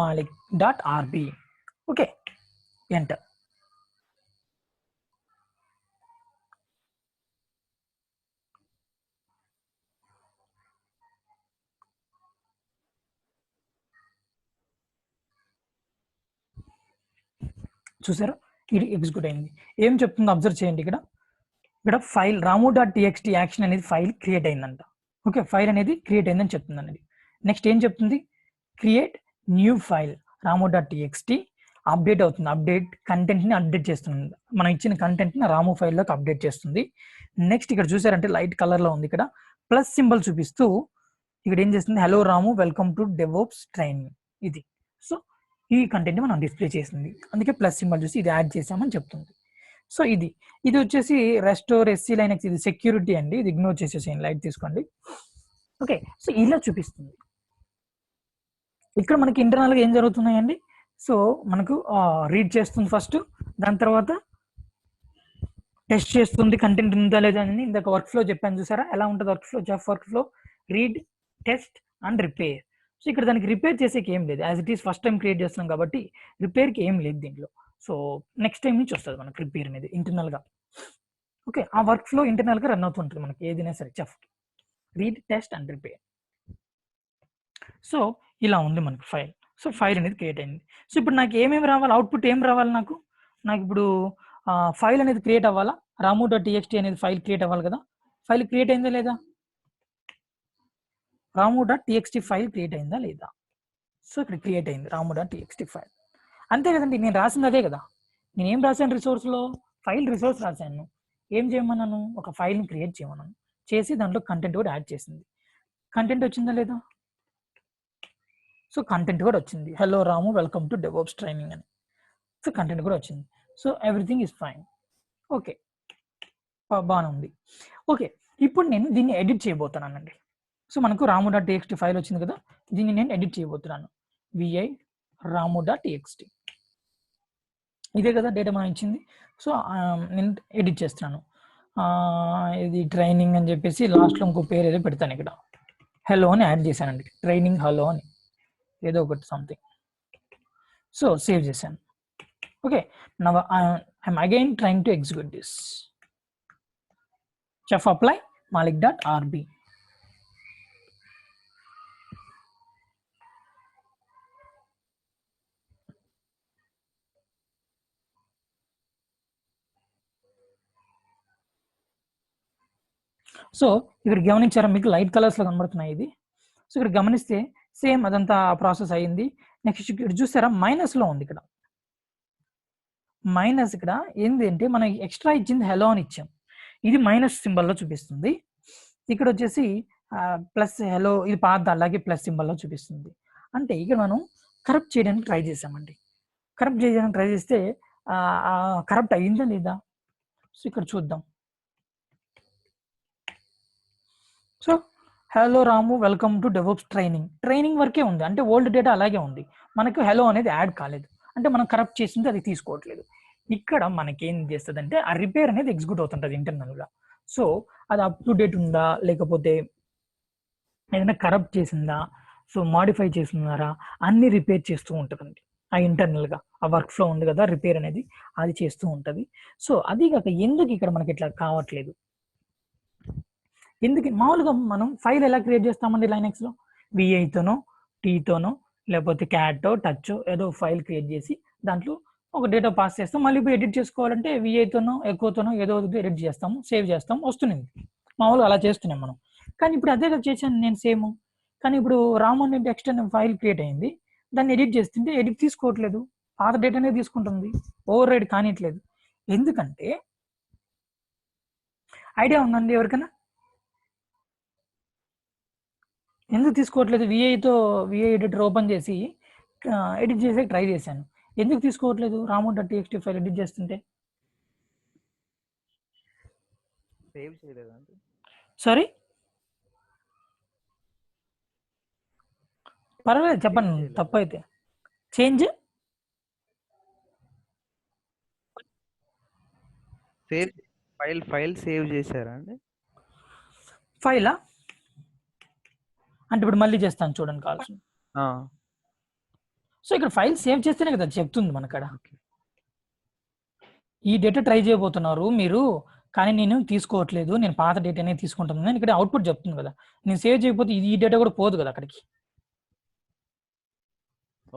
malik.rb. Okay, enter. చూసారా, ఇది ఎగ్జిక్యూట్ అయింది. ఏం చెప్తుందో అబ్జర్వ్ చేయండి. ఇక్కడ ఫైల్ ramu.txt యాక్షన్ అనేది ఫైల్ క్రియేట్ అయిందంట. ఓకే, ఫైల్ అనేది క్రియేట్ అయిందని చెప్తుంది అనేది. నెక్స్ట్ ఏం చెప్తుంది, create new file ramu.txt update అవుతుంది. అప్డేట్ కంటెంట్ని అప్డేట్ చేస్తుంది, మనం ఇచ్చిన కంటెంట్ని రాము ఫైల్లోకి అప్డేట్ చేస్తుంది. నెక్స్ట్ ఇక్కడ చూసారంటే లైట్ కలర్లో ఉంది, ఇక్కడ ప్లస్ సింబల్ చూపిస్తూ ఇక్కడ ఏం చేస్తుంది, hello Ramu welcome to DevOps training. ఇది సో ఈ కంటెంట్ మనం డిస్ప్లే చేసింది, అందుకే ప్లస్ సింబల్ చూసి ఇది యాడ్ చేసామని చెప్తుంది. సో ఇది వచ్చేసి రెస్టోర్ ఎస్సీ లైనక్స్, ఇది సెక్యూరిటీ అండి, ఇది ఇగ్నోర్ చేసేసేయండి, లైట్ తీసుకోండి. ఓకే, సో ఇలా చూపిస్తుంది. ఇక్కడ మనకి ఇంటర్నల్గా ఏం జరుగుతున్నాయండి, సో మనకు రీడ్ చేస్తుంది ఫస్ట్, దాని తర్వాత టెస్ట్ చేస్తుంది కంటెంట్ ఉందా లేదా అని. ఇందాక వర్క్ ఫ్లో చెప్పాను చూసారా, ఎలా ఉంటుంది work flow, జఫ్ work flow, read, test and repair. So ఇక్కడ దానికి రిపేర్ చేసేకి ఏం లేదు, as it is first time create చేస్తున్నాం కాబట్టి రిపేర్కి ఏం లేదు దీంట్లో. సో నెక్స్ట్ టైం నుంచి వస్తుంది మనకు రిపేర్ అనేది ఇంటర్నల్గా. ఓకే, ఆ వర్క్ ఫ్లో ఇంటర్నల్గా రన్ అవుతుంటుంది మనకి ఏదైనా సరే. Chef read, test and repair. So ఇలా ఉంది మనకి ఫైల్. సో ఫైల్ అనేది క్రియేట్ అయింది. సో ఇప్పుడు నాకు ఏమేమి రావాలి, అవుట్పుట్ ఏం రావాలి నాకు ఇప్పుడు ఫైల్ అనేది క్రియేట్ అవ్వాలా, ramu.txt అనేది ఫైల్ క్రియేట్ అవ్వాలి కదా. ఫైల్ క్రియేట్ అయిందా లేదా, ramu.txt ఫైల్ క్రియేట్ అయిందా లేదా. సో ఇక్కడ క్రియేట్ అయింది ramu.txt ఫైల్. అంతే కదండి, నేను రాసింది అదే కదా. నేను ఏం రాశాను రిసోర్స్లో, ఫైల్ రిసోర్స్ రాశాను. ఏం చేయమన్నాను, ఒక ఫైల్ని క్రియేట్ చేయమన్నాను. చేసి దాంట్లో కంటెంట్ కూడా యాడ్ చేసింది. కంటెంట్ వచ్చిందా లేదా. సో కంటెంట్ కూడా వచ్చింది, hello Ramu welcome to DevOps training అని. సో కంటెంట్ కూడా వచ్చింది. So everything is fine. Okay, బాగానే ఉంది. ఓకే, ఇప్పుడు నేను దీన్ని ఎడిట్ చేయబోతున్నానండి. సో మనకు ramu.txt ఫైల్ వచ్చింది కదా, దీన్ని నేను ఎడిట్ చేయబోతున్నాను. vi ramu.txt ఇదే కదా డేటా మనం ఇచ్చింది. సో నేను ఎడిట్ చేస్తున్నాను. ఇది ట్రైనింగ్ అని చెప్పేసి లాస్ట్లో ఇంకో పేరు ఏదో పెడతాను. ఇక్కడ హలో అని యాడ్ చేశానండి, ట్రైనింగ్ హలో అని ఏదో ఒకటి సంథింగ్. సో సేవ్ చేశాను. Okay, now I'm again trying to execute this. Chef apply malik.rb. So ఇక్కడ గమనించారా, మీకు లైట్ కలర్స్ లో కనబడుతున్నాయి ఇది. సో ఇక్కడ గమనిస్తే సేమ్ అదంతా ప్రాసెస్ అయ్యింది. నెక్స్ట్ ఇక్కడ చూసారా మైనస్ లో ఉంది. ఇక్కడ మైనస్ ఇక్కడ ఏంది అంటే మనం ఎక్స్ట్రా ఇచ్చింది హలో అని ఇచ్చాం, ఇది మైనస్ సింబల్లో చూపిస్తుంది. ఇక్కడ వచ్చేసి ప్లస్ హలో, ఇది పాత అలాగే ప్లస్ సింబల్లో చూపిస్తుంది. అంటే ఇక్కడ మనం కరప్ట్ చేయడానికి ట్రై చేసామండి. కరప్ట్ చేయడానికి ట్రై చేస్తే కరప్ట్ అయ్యిందా లేదా. సో ఇక్కడ చూద్దాం. So hello Ramu welcome to DevOps training వరకే ఉంది, అంటే ఓల్డ్ డేటా అలాగే ఉంది, మనకు హలో అనేది యాడ్ కాలేదు, అంటే మనం కరప్ట్ చేసింది అది తీసుకోవట్లేదు. ఇక్కడ మనకేం చేస్తుంది అంటే ఆ రిపేర్ అనేది ఎగ్జిక్యూట్ అవుతుంటుంది ఇంటర్నల్గా. సో అది అప్ టు డేట్ ఉందా, లేకపోతే ఏదైనా కరప్ట్ చేసిందా, సో మాడిఫై చేస్తున్నారా, అన్ని రిపేర్ చేస్తూ ఉంటుందండి ఆ ఇంటర్నల్గా. ఆ వర్క్ ఫ్లో ఉంది కదా రిపేర్ అనేది, అది చేస్తూ ఉంటుంది. సో అది కాక ఎందుకు ఇక్కడ మనకి ఇట్లా కావట్లేదు, ఎందుకు మామూలుగా మనం ఫైల్ ఎలా క్రియేట్ చేస్తామండి లైనెక్స్లో, విఐతోనో టీతోనో లేకపోతే క్యాటో టచ్ ఏదో ఫైల్ క్రియేట్ చేసి దాంట్లో ఒక డేటా పాస్ చేస్తాం, మళ్ళీ ఇప్పుడు ఎడిట్ చేసుకోవాలంటే విఐతోనో ఎకోతోనో ఏదో ఎడిట్ చేస్తాము, సేవ్ చేస్తాం, వస్తుంది మామూలుగా అలా చేస్తున్నాం మనం. కానీ ఇప్పుడు అదే చేశాను నేను సేమ్. కానీ ఇప్పుడు రామన్ టెక్స్ట్ అనే ఫైల్ క్రియేట్ అయింది, దాన్ని ఎడిట్ చేస్తుంటే ఎడిట్ తీసుకోవట్లేదు, పాత డేటానే తీసుకుంటుంది, ఓవర్ రైడ్ కానిట్లేదు. ఎందుకంటే ఐడియా ఉందండి ఎవరికైనా, ఎందుకు తీసుకోవట్లేదు. విఐ ఎడిటర్ ఓపెన్ చేసి ఎడిట్ చేసే ట్రై చేశాను, ఎందుకు తీసుకోవట్లేదు ramu.txt ఫైల్ ఎడిట్ చేస్తుంటే. సేవ్ చేయలేదండి. సారీ, పర్వాలేదు చెప్పండి, తప్పు అయితే చేంజ్ సేవ్ ఫైల్ సేవ్ చేశారా అండి. ఫైలా అంటే ఇప్పుడు మళ్ళీ చేస్తాను చూడండి కావాల్సింది. సో ఇక్కడ ఫైల్ సేవ్ చేస్తేనే కదా చెప్తుంది మనకడ, ఈ డేటా ట్రై చేయబోతున్నారు మీరు కానీ నేను తీసుకోవట్లేదు, నేను పాత డేటానే తీసుకుంటున్నాను ఇక్కడ అవుట్పుట్ చెప్తుంది కదా. నేను సేవ్ చేయకపోతే ఈ డేటా కూడా పోదు కదా అక్కడికి.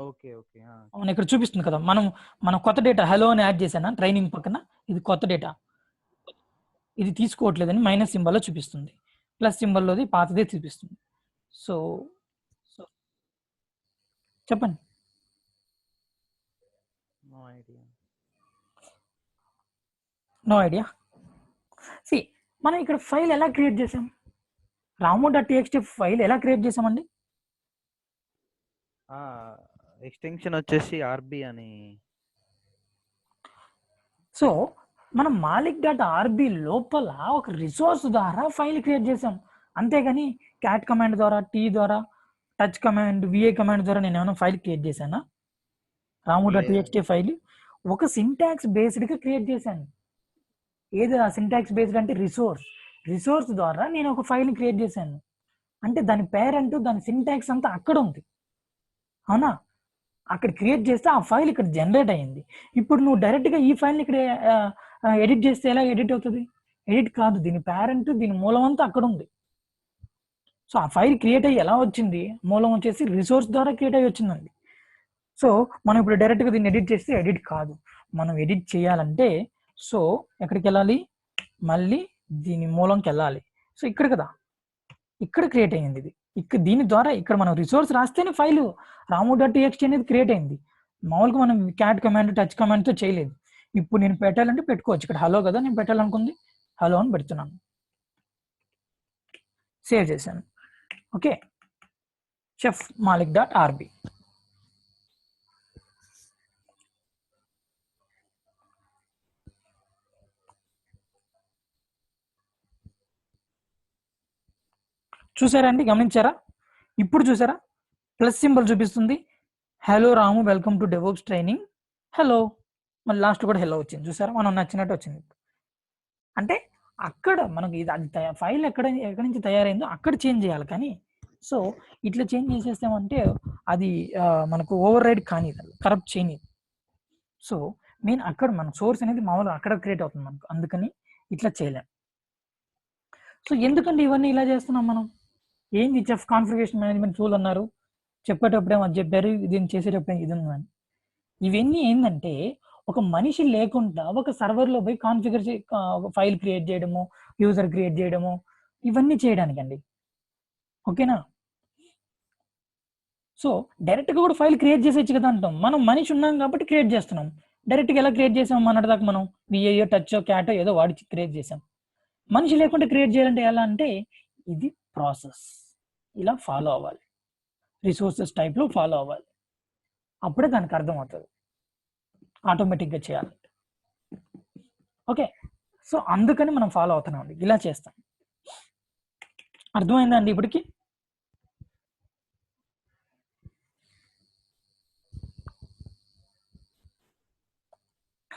ఓకే ఓకే, అవును ఇక్కడ చూపిస్తుంది కదా, మనం కొత్త డేటా హలో అని యాడ్ చేశాను ట్రైనింగ్ పక్కన, ఇది కొత్త డేటా, ఇది తీసుకోవట్లేదని మైనస్ సింబల్లో చూపిస్తుంది, ప్లస్ సింబల్లోది పాతదే చూపిస్తుంది. సో చెప్పండి. No idea. సి మనం ఇక్కడ ఫైల్ ఎలా క్రియేట్ చేసాం, ramu.txt ఫైల్ ఎలా క్రియేట్ చేసామండి. ఎక్స్టెన్షన్ వచ్చేసి ఆర్బి అని. సో మనం malik.rb లోపల ఒక రిసోర్స్ ద్వారా ఫైల్ క్రియేట్ చేసాం, అంతేగాని క్యాట్ కమాండ్ ద్వారా, టీ ద్వారా, టచ్ కమాండ్, విఐ కమాండ్ ద్వారా నేను ఏమైనా ఫైల్ క్రియేట్ చేశానా. ramu.txt ఫైల్ ఒక సింటాక్స్ బేస్డ్గా క్రియేట్ చేశాను. ఏది ఆ సింటాక్స్ బేస్డ్ అంటే రిసోర్స్ ద్వారా నేను ఒక ఫైల్ని క్రియేట్ చేశాను, అంటే దాని పేరెంట్ దాని సింటాక్స్ అంతా అక్కడ ఉంది, అవునా. అక్కడ క్రియేట్ చేస్తే ఆ ఫైల్ ఇక్కడ జనరేట్ అయ్యింది. ఇప్పుడు నువ్వు డైరెక్ట్గా ఈ ఫైల్ని ఇక్కడ ఎడిట్ చేస్తే ఎలా ఎడిట్ అవుతుంది, ఎడిట్ కాదు, దీని పేరెంట్, దీని మూలం అంతా అక్కడ ఉంది. సో ఆ ఫైల్ క్రియేట్ అయ్యి ఎలా వచ్చింది, మూలం వచ్చేసి రిసోర్స్ ద్వారా క్రియేట్ అయ్యి వచ్చిందండి. సో మనం ఇప్పుడు డైరెక్ట్గా దీన్ని ఎడిట్ చేస్తే ఎడిట్ కాదు. మనం ఎడిట్ చేయాలంటే సో ఎక్కడికి వెళ్ళాలి, మళ్ళీ దీని మూలంకి వెళ్ళాలి. సో ఇక్కడ కదా, ఇక్కడ క్రియేట్ అయ్యింది ఇది. ఇక్కడ దీని ద్వారా ఇక్కడ మనం రిసోర్స్ రాస్తేనే ఫైల్ ramu.txt అనేది క్రియేట్ అయింది. మామూలుగా మనం క్యాట్ కమాండ్, టచ్ కమాండ్తో చేయలేదు. ఇప్పుడు నేను పెట్టాలంటే పెట్టుకోవచ్చు. ఇక్కడ హలో కదా, నేను పెట్టాలనుకుంది హలో అని పెడుతున్నాను, సేవ్ చేశాను. Okay, chef malik.rb. చూసారా అండి, గమనించారా? ఇప్పుడు చూసారా, ప్లస్ సింబల్ చూపిస్తుంది. Hello Ramu, welcome to DevOps training, hello, మళ్ళీ లాస్ట్ కూడా హలో వచ్చింది. చూసారా, మనం నచ్చినట్టు వచ్చింది. అంటే అక్కడ మనకు ఇది అది ఫైల్ ఎక్కడి నుంచి తయారైందో అక్కడ చేంజ్ చేయాలి. కానీ సో ఇట్లా చేంజ్ చేసేస్తామంటే అది మనకు ఓవర్ రైడ్ కానీ కరప్ట్ చేయని. సో మెయిన్ అక్కడ మన సోర్స్ అనేది మామూలుగా అక్కడ క్రియేట్ అవుతుంది మనకు, అందుకని ఇట్లా చేయలేం. సో ఎందుకంటే ఇవన్నీ ఇలా చేస్తున్నాం మనం? ఏంది చెఫ్ కాన్ఫిగరేషన్ మేనేజ్మెంట్ టూల్ అన్నారు, చెప్పేటప్పుడేమో అది చెప్పారు, దీన్ని చేసేటప్పుడే ఇది ఉందని. ఇవన్నీ ఏంటంటే ఒక మనిషి లేకుండా ఒక సర్వర్లో పోయి కాన్ఫిగర్ ఫైల్ క్రియేట్ చేయడము, యూజర్ క్రియేట్ చేయడము, ఇవన్నీ చేయడానికండి. ఓకేనా? సో డైరెక్ట్గా కూడా ఫైల్ క్రియేట్ చేసేచ్చు కదా అంటాం. మనం మనిషి ఉన్నాం కాబట్టి క్రియేట్ చేస్తున్నాం. డైరెక్ట్గా ఎలా క్రియేట్ చేసాం మొన్నటిదాకా మనం విఏయో, టచ్చో, క్యాటో ఏదో వాడి క్రియేట్ చేసాం. మనిషి లేకుండా క్రియేట్ చేయాలంటే ఎలా అంటే ఇది ప్రాసెస్ ఇలా ఫాలో అవ్వాలి, రిసోర్సెస్ టైప్లో ఫాలో అవ్వాలి. అప్పుడే దానికి అర్థమవుతుంది ఆటోమేటిక్గా చేయాలంటే. ఓకే, సో అందుకని మనం ఫాలో అవుతున్నాం అండి, ఇలా చేస్తాం. అర్థమైందా అండి ఇప్పటికి?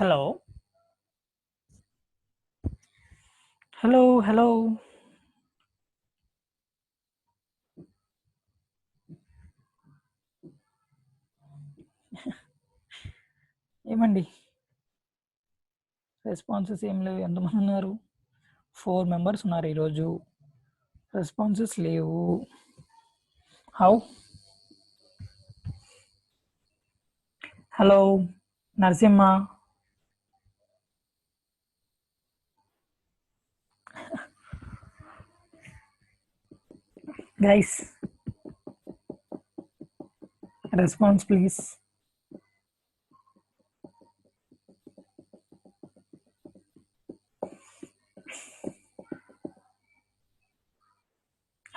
హలో హలో హలో ఏమండి రెస్పాన్సెస్ ఏం లేవు? ఎంతమంది ఉన్నారు? 4 మెంబర్స్ ఉన్నారు ఈరోజు, రెస్పాన్సెస్ లేవు. How? Hello Narasimha, guys response please.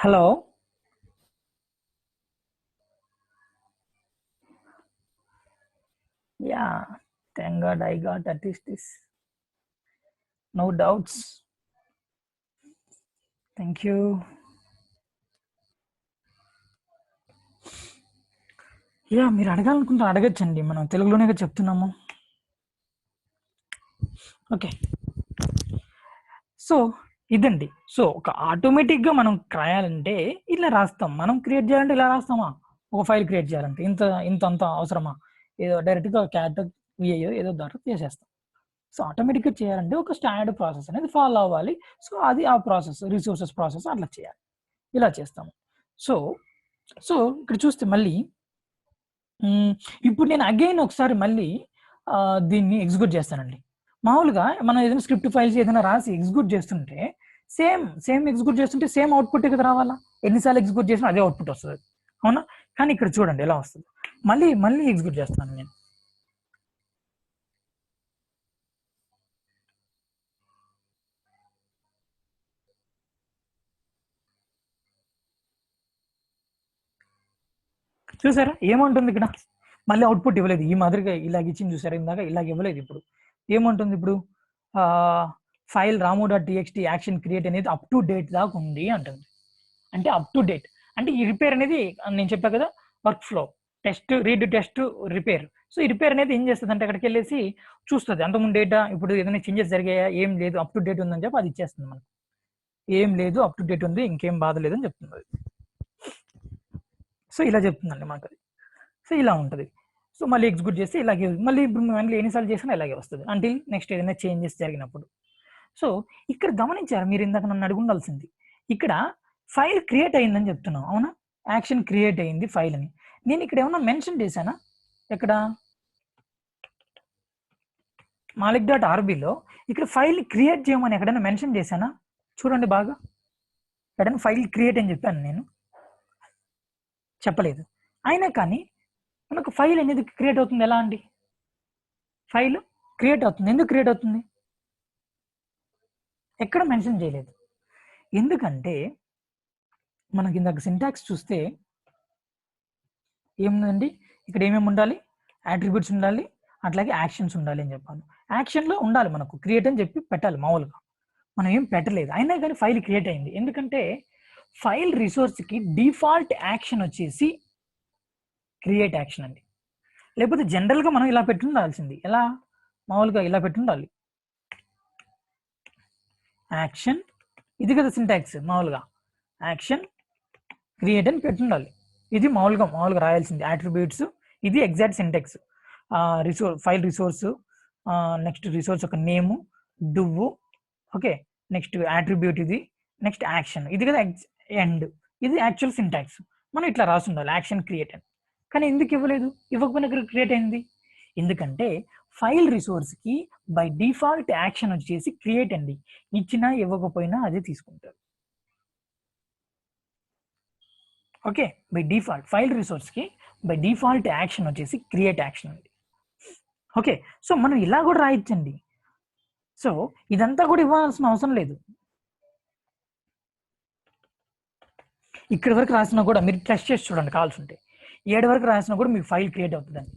Hello yeah, thank God I got at least this, no doubts. Thank you. Yeah, మీరు అడగాలనుకుంటే అడగచ్చండి, మనం తెలుగులోనే చెప్తున్నాము. ఓకే, సో ఇదండి. సో ఒక ఆటోమేటిక్గా మనం రాయాలంటే ఇలా రాస్తాం, మనం క్రియేట్ చేయాలంటే ఇలా రాస్తామా? ఒక ఫైల్ క్రియేట్ చేయాలంటే ఇంత అవసరమా? ఏదో డైరెక్ట్గా క్యాట్ విఐఓ ఏదో ద్వారా చేసేస్తాం. సో ఆటోమేటిక్గా చేయాలంటే ఒక స్టాండర్డ్ ప్రాసెస్ అనేది ఫాలో అవ్వాలి. సో అది ఆ ప్రాసెస్, రిసోర్సెస్ ప్రాసెస్ అట్లా చేయాలి, ఇలా చేస్తాము. సో సో ఇక్కడ చూస్తే మళ్ళీ ఇప్పుడు నేను అగైన్ ఒకసారి మళ్ళీ దీన్ని ఎగ్జిక్యూట్ చేస్తానండి. మామూలుగా మనం ఏదైనా స్క్రిప్ట్ ఫైల్స్ ఏదైనా రాసి ఎగ్జిక్యూట్ చేస్తుంటే సేమ్ ఎగ్జిక్యూట్ చేస్తుంటే సేమ్ అవుట్పుట్ కదా రావాలా? ఎన్నిసార్లు ఎగ్జిక్యూట్ చేసినా అదే అవుట్పుట్ వస్తుంది, అవునా? కానీ ఇక్కడ చూడండి ఎలా వస్తుంది. మళ్ళీ ఎగ్జిక్యూట్ చేస్తాను నేను. చూసారా ఏమంటుంది ఇక్కడ? మళ్ళీ అవుట్పుట్ ఇవ్వలేదు, ఈ మాదిరిగా ఇలాగ ఇచ్చింది చూసారా, ఇందాక ఇలాగ ఇవ్వలేదు. ఇప్పుడు ఏమంటుంది? ఇప్పుడు ఫైల్ ramu.txt యాక్షన్ క్రియేట్ అనేది అప్ టు డేట్ దాకా ఉంది అంటుంది. అంటే అప్ టు డేట్ అంటే ఈ రిపేర్ అనేది నేను చెప్పా కదా, work flow, test, read, test, repair. So ఈ రిపేర్ అనేది ఏం చేస్తుంది అంటే అక్కడికి వెళ్ళేసి చూస్తుంది అంతకుముందు డేటా, ఇప్పుడు ఏదైనా చేంజెస్ జరిగాయా, ఏం లేదు, అప్ టు డేట్ ఉందని చెప్పి అది ఇచ్చేస్తుంది మనకు. ఏం లేదు, అప్ టు డేట్ ఉంది, ఇంకేం బాధ లేదని చెప్తుంది అది. సో ఇలా చెప్తుందండి మనకు అది. సో ఇలా ఉంటుంది. సో మళ్ళీ ఎగ్జిక్యూట్ చేస్తే ఇలాగే, మళ్ళీ ఇప్పుడు మళ్ళీ ఎన్నిసార్లు చేసినా ఇలాగే వస్తుంది అంటిల్ నెక్స్ట్ ఏదైనా చేంజెస్ జరిగినప్పుడు. సో ఇక్కడ గమనించారు మీరు, ఇందాక నన్ను అడిగి ఉండాల్సింది. ఇక్కడ ఫైల్ క్రియేట్ అయిందని చెప్తున్నాం, అవునా? యాక్షన్ క్రియేట్ అయింది ఫైల్ అని. నేను ఇక్కడ ఏమన్నా మెన్షన్ చేశానా? ఎక్కడ malik.rbలో ఇక్కడ ఫైల్ క్రియేట్ చేయమని ఎక్కడైనా మెన్షన్ చేశానా? చూడండి బాగా, ఎక్కడైనా ఫైల్ క్రియేట్ అని చెప్పాను నేను? చెప్పలేదు. అయినా కానీ మనకు ఫైల్ అనేది క్రియేట్ అవుతుంది. ఎలా అండి ఫైల్ క్రియేట్ అవుతుంది? ఎందుకు క్రియేట్ అవుతుంది? ఎక్కడ మెన్షన్ చేయలేదు. ఎందుకంటే మనకి ఇందాక సింటాక్స్ చూస్తే ఏముందండి, ఇక్కడ ఏమేమి ఉండాలి? అట్రిబ్యూట్స్ ఉండాలి, అట్లాగే యాక్షన్స్ ఉండాలి అని చెప్పాను. యాక్షన్లో ఉండాలి మనకు క్రియేట్ అని చెప్పి పెట్టాలి మామూలుగా. మనం ఏం పెట్టలేదు, అయినా కానీ ఫైల్ క్రియేట్ అయింది. ఎందుకంటే ఫైల్ రిసోర్స్కి డిఫాల్ట్ యాక్షన్ వచ్చేసి క్రియేట్ యాక్షన్ అండి. లేకపోతే జనరల్గా మనం ఇలా పెట్టి ఉండాల్సింది. ఎలా? మామూలుగా ఇలా పెట్టి ఉండాలి, యాక్షన్, ఇది కదా సింటాక్స్. మామూలుగా యాక్షన్ క్రియేట్ అని పెట్టి ఉండాలి. ఇది మామూలుగా రాయాల్సింది అట్రిబ్యూట్స్. ఇది exact syntax. File resource, next resource ఒక నేము, డువ్వు, ఓకే, నెక్స్ట్ అట్రిబ్యూట్ ఇది, నెక్స్ట్ యాక్షన్, ఇది కదా ఎండ్. ఇది యాక్చువల్ సింటాక్స్. మనం ఇట్లా రాసి ఉండాలి యాక్షన్ క్రియేట్ అని. కానీ ఎందుకు ఇవ్వలేదు? ఇవ్వకపోయినా ఇక్కడ క్రియేట్ అయింది. ఎందుకంటే ఫైల్ రిసోర్స్కి బై డిఫాల్ట్ యాక్షన్ వచ్చేసి క్రియేట్ అండి. ఇచ్చినా ఇవ్వకపోయినా అదే తీసుకుంటారు. ఓకే, బై డిఫాల్ట్ ఫైల్ రిసోర్స్కి బై డిఫాల్ట్ యాక్షన్ వచ్చేసి క్రియేట్ యాక్షన్ అండి. ఓకే, సో మనం ఇలా కూడా రాయొచ్చండి. సో ఇదంతా కూడా ఇవ్వాల్సిన అవసరం లేదు. ఇక్కడి వరకు రాసినా కూడా మీరు టెస్ట్ చేసి చూడండి, కావాల్సి ఉంటే 7 వరకు రాసినా కూడా మీకు ఫైల్ క్రియేట్ అవుతుందండి.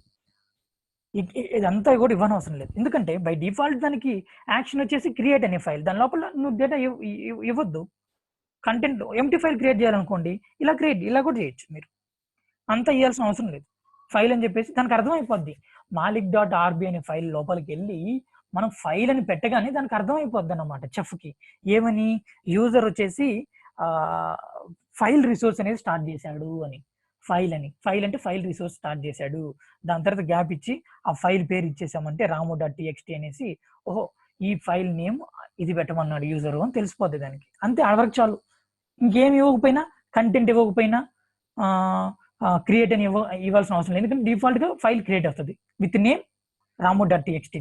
ఇదంతా కూడా ఇవ్వనవసరం లేదు. ఎందుకంటే బై డిఫాల్ట్ దానికి యాక్షన్ వచ్చేసి క్రియేట్ అనే ఫైల్, దాని లోపల నువ్వు డేటా ఇవ్వద్దు. కంటెంట్ ఎంటీ ఫైల్ క్రియేట్ చేయాలనుకోండి, ఇలా కూడా చేయొచ్చు. మీరు అంతా ఇవ్వాల్సిన అవసరం లేదు. ఫైల్ అని చెప్పేసి దానికి అర్థమైపోద్ది. malik.rb అనే ఫైల్ లోపలికి వెళ్ళి మనం ఫైల్ అని పెట్టగానే దానికి అర్థమైపోద్ది అన్నమాట చెఫ్కి. ఏమని? యూజర్ వచ్చేసి ఫైల్ రిసోర్స్ అనేది స్టార్ట్ చేశాడు అని. ఫైల్ అంటే ఫైల్ రిసోర్స్ స్టార్ట్ చేశాడు. దాని తర్వాత గ్యాప్ ఇచ్చి ఆ ఫైల్ పేరు ఇచ్చేసామంటే ramu.txt అనేసి, ఓహో ఈ ఫైల్ నేమ్ ఇది పెట్టమన్నాడు యూజర్ అని తెలిసిపోద్ది దానికి. అంతే, ఆడవరకు చాలు. ఇంకేం ఇవ్వకపోయినా, కంటెంట్ ఇవ్వకపోయినా, క్రియేట్ అని ఇవ్వాల్సిన అవసరం లేదు. ఎందుకంటే డిఫాల్ట్గా ఫైల్ క్రియేట్ అవుతుంది with name ramu.txt.